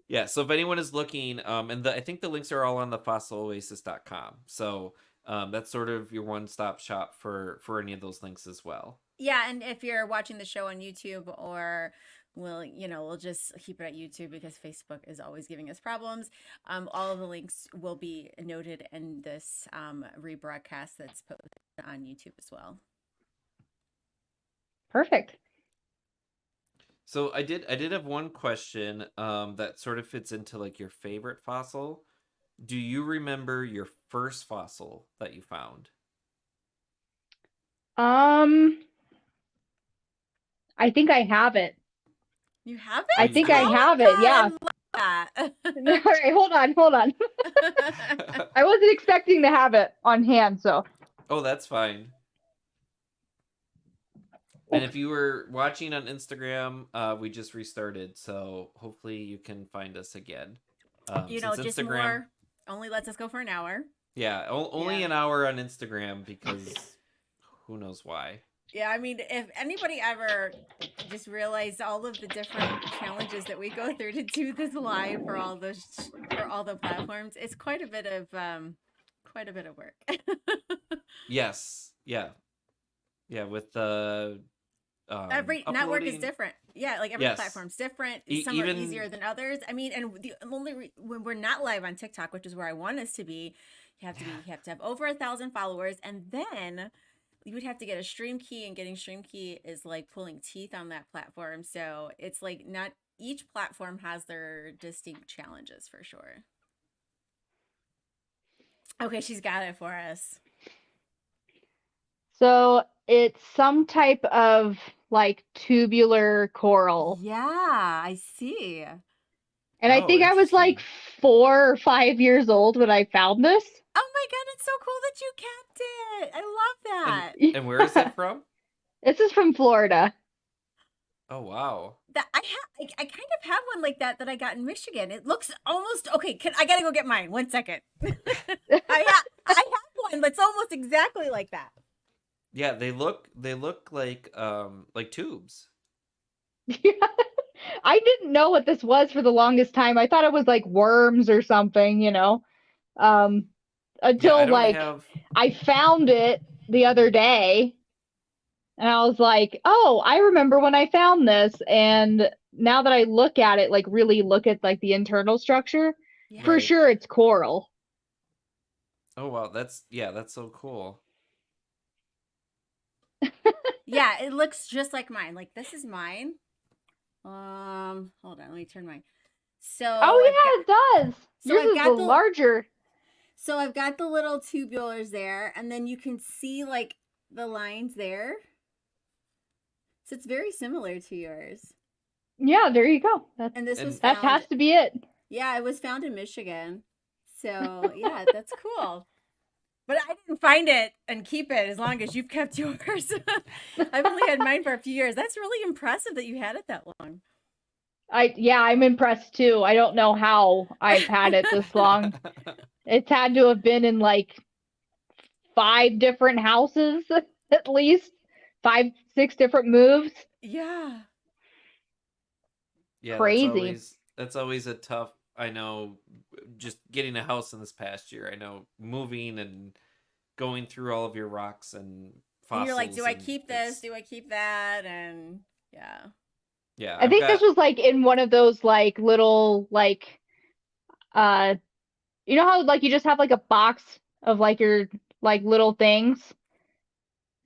yeah. So if anyone is looking, and I think the links are all on the fossiloasis.com. So that's sort of your one-stop shop for any of those links as well. Yeah, and if you're watching the show on YouTube or we'll just keep it at YouTube because Facebook is always giving us problems. All of the links will be noted in this rebroadcast that's posted on YouTube as well. Perfect. So I did have one question that sort of fits into like your favorite fossil. Do you remember your first fossil that you found? I think I have it. You have Oh, I it? you think I do? have Oh it. my Yeah. God, I love All right, hold on. that. I wasn't expecting to have it on hand, so. Oh, that's fine. And if you were watching on Instagram, we just restarted, so hopefully you can find us again. Just Instagram, more only lets us go for an hour. Yeah, only an hour on Instagram because who knows why. Yeah, I mean, if anybody ever just realized all of the different challenges that we go through to do this live for all the platforms, it's quite a bit of work. Yes, yeah, with the every network is uploading. different. Yeah, like every platform's different. Some are easier than others. I mean, and the only when we're not live on TikTok, which is where I want us to be, you have to have over 1,000 followers, and then you would have to get a stream key, and getting stream key is like pulling teeth on that platform. So it's like not each platform has their distinct challenges for sure. Okay, she's got it for us. So it's some type of like tubular coral. Yeah, I see. And I think I was like 4 or 5 years old when I found this. Oh my God, it's so cool that you kept it. I love that. And where is it from? This is from Florida. Oh wow. That I kind of have one like that I got in Michigan. It looks almost okay. I gotta go get mine. 1 second. I have one that's almost exactly like that. Yeah, they look like tubes. Yeah. I didn't know what this was for the longest time. I thought it was like worms or something, until I found it the other day. And I was like, oh, I remember when I found this. And now that I look at it, like really look at like the internal structure, for sure it's coral. Oh wow, that's so cool. Yeah, it looks just like mine. Like this is mine. Hold on, let me turn mine. So it does. So Yours is the larger. So I've got the little tubulars there, and then you can see like the lines there. So it's very similar to yours. Yeah, there you go. That has to be it. Yeah, it was found in Michigan. So yeah, that's cool. But I didn't find it and keep it as long as you've kept yours. I've only had mine for a few years. That's really impressive that you had it that long. I'm impressed too. I don't know how I've had it this long. It's had to have been in like 5 different houses at least. 5, 6 different moves. Yeah. Yeah, Crazy. that's always a tough. I know, just getting a house in this past year. I know moving and going through all of your rocks and And you're like, fossils, do I and keep this? Do I keep that? And yeah. yeah, I I've think this got was like in one of those like little like uh you know how like you just have like a box of like your like little things?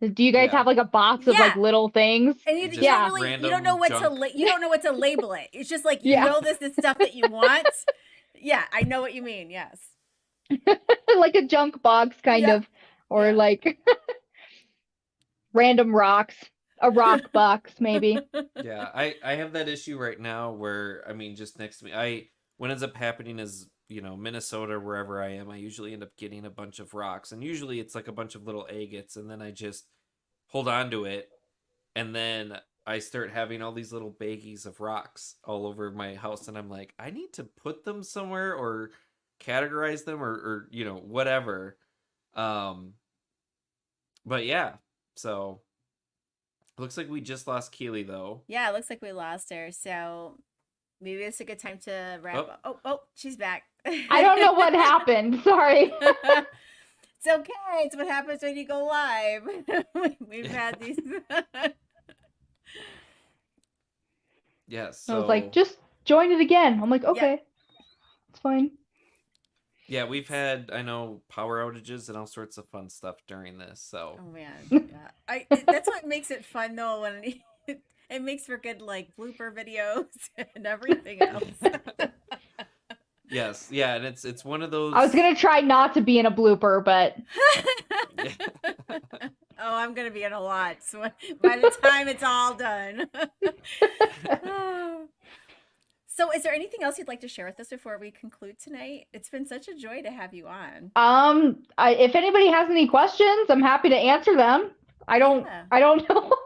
Do you guys yeah, have like a box of like Yeah. little things? And you you just don't Yeah. really you don't know random what junk. you don't know what to label it. It's just like Yeah. this is stuff that you want. Yeah, I know what you mean. Yes. Like a junk box kind Yeah. of, or Yeah. like random rocks, a rock box maybe. Yeah, I have that issue right now where, I mean, just next to me, what ends up happening is, Minnesota, wherever I am, I usually end up getting a bunch of rocks, and usually it's like a bunch of little agates, and then I just hold on to it, and then I start having all these little baggies of rocks all over my house, and I'm like, I need to put them somewhere or categorize them, or whatever. Um, but yeah, so looks like we just lost Keely though. Yeah, it looks like we lost her. So maybe it's a good time to wrap Oh, up. Oh, she's back. I don't know what happened. Sorry. It's okay. It's what happens when you go live. We've had these. yeah, I was like, so just join it again. I'm like, Yeah. okay, it's fine. yeah, we've had, I know, power outages and all sorts of fun stuff during this. So Oh man, yeah. That's what makes it fun though when it makes for good like blooper videos and everything else. yes, yeah, and it's one of those. I was gonna try not to be in a blooper, but Oh, I'm gonna be in a lot. So by the time it's all done. So, is there anything else you'd like to share with us before we conclude tonight? It's been such a joy to have you on. if anybody has any questions, I'm happy to answer them. I don't Yeah. know.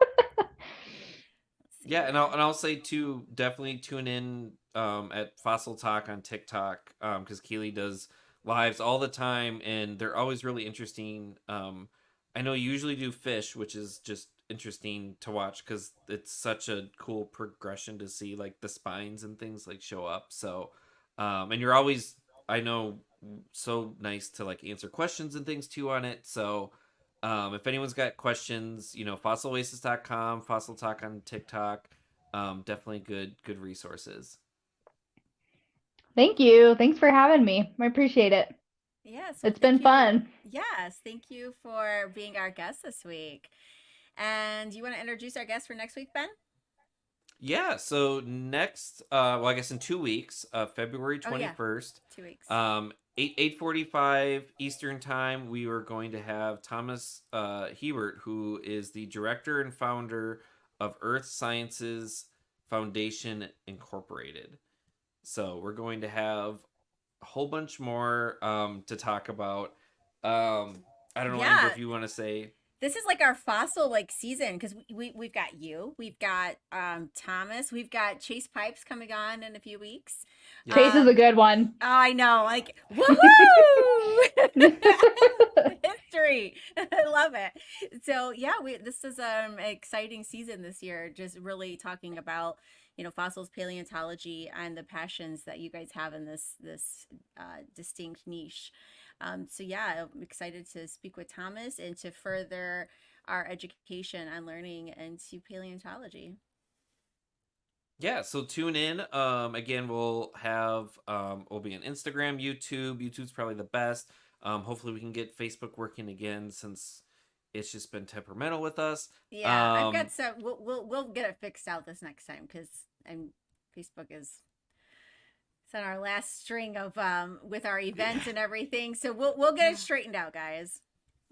Yeah, and I'll say too, definitely tune in at Fossil Talk on TikTok, because Keely does lives all the time, and they're always really interesting. I know you usually do fish, which is just interesting to watch because it's such a cool progression to see like the spines and things like show up. So, and you're always, I know, so nice to like answer questions and things too on it. So, if anyone's got questions, fossiloasis.com, Fossil Talk on TikTok, definitely good resources. Thank you. Thanks for having me. I appreciate it. Yes. Well, It's been fun. Yes. Thank you for being our guest this week. And you want to introduce our guest for next week, Ben? Yeah, so next, well, I guess in 2 weeks, February Oh, yeah. 21st, 2 weeks. 8:45 Eastern Time, we are going to have Thomas Hebert, who is the director and founder of Earth Sciences Foundation Incorporated. So we're going to have a whole bunch more to talk about. I don't know, Amber, Yeah. if you want to say. This is like our fossil like season because we've got you, we've got Thomas, we've got Chase Pipes coming on in a few weeks. Chase is a good one. Oh, I know, like woohoo! History, I love it. So yeah, this is exciting season this year. Just really talking about fossils, paleontology, and the passions that you guys have in this distinct niche. So yeah, I'm excited to speak with Thomas and to further our education and learning into paleontology. Yeah, so tune in. Again, we'll have we'll be on Instagram, YouTube. YouTube's probably the best. Hopefully we can get Facebook working again since it's just been temperamental with us. Yeah, I've got some. We'll get it fixed out this next time because Facebook is it's on our last string of with our events and everything. So we'll get it straightened out, guys.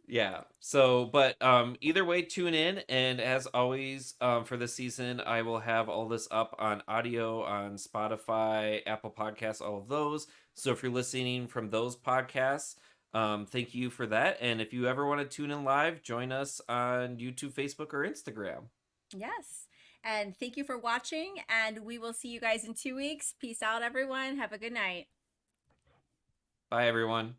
Yeah. So, but either way, tune in, and as always, for this season, I will have all this up on audio on Spotify, Apple Podcasts, all of those. So if you're listening from those podcasts, Thank you for that. And if you ever want to tune in live, join us on YouTube, Facebook, or Instagram. Yes. And thank you for watching. And we will see you guys in 2 weeks. Peace out, everyone. Have a good night. Bye, everyone.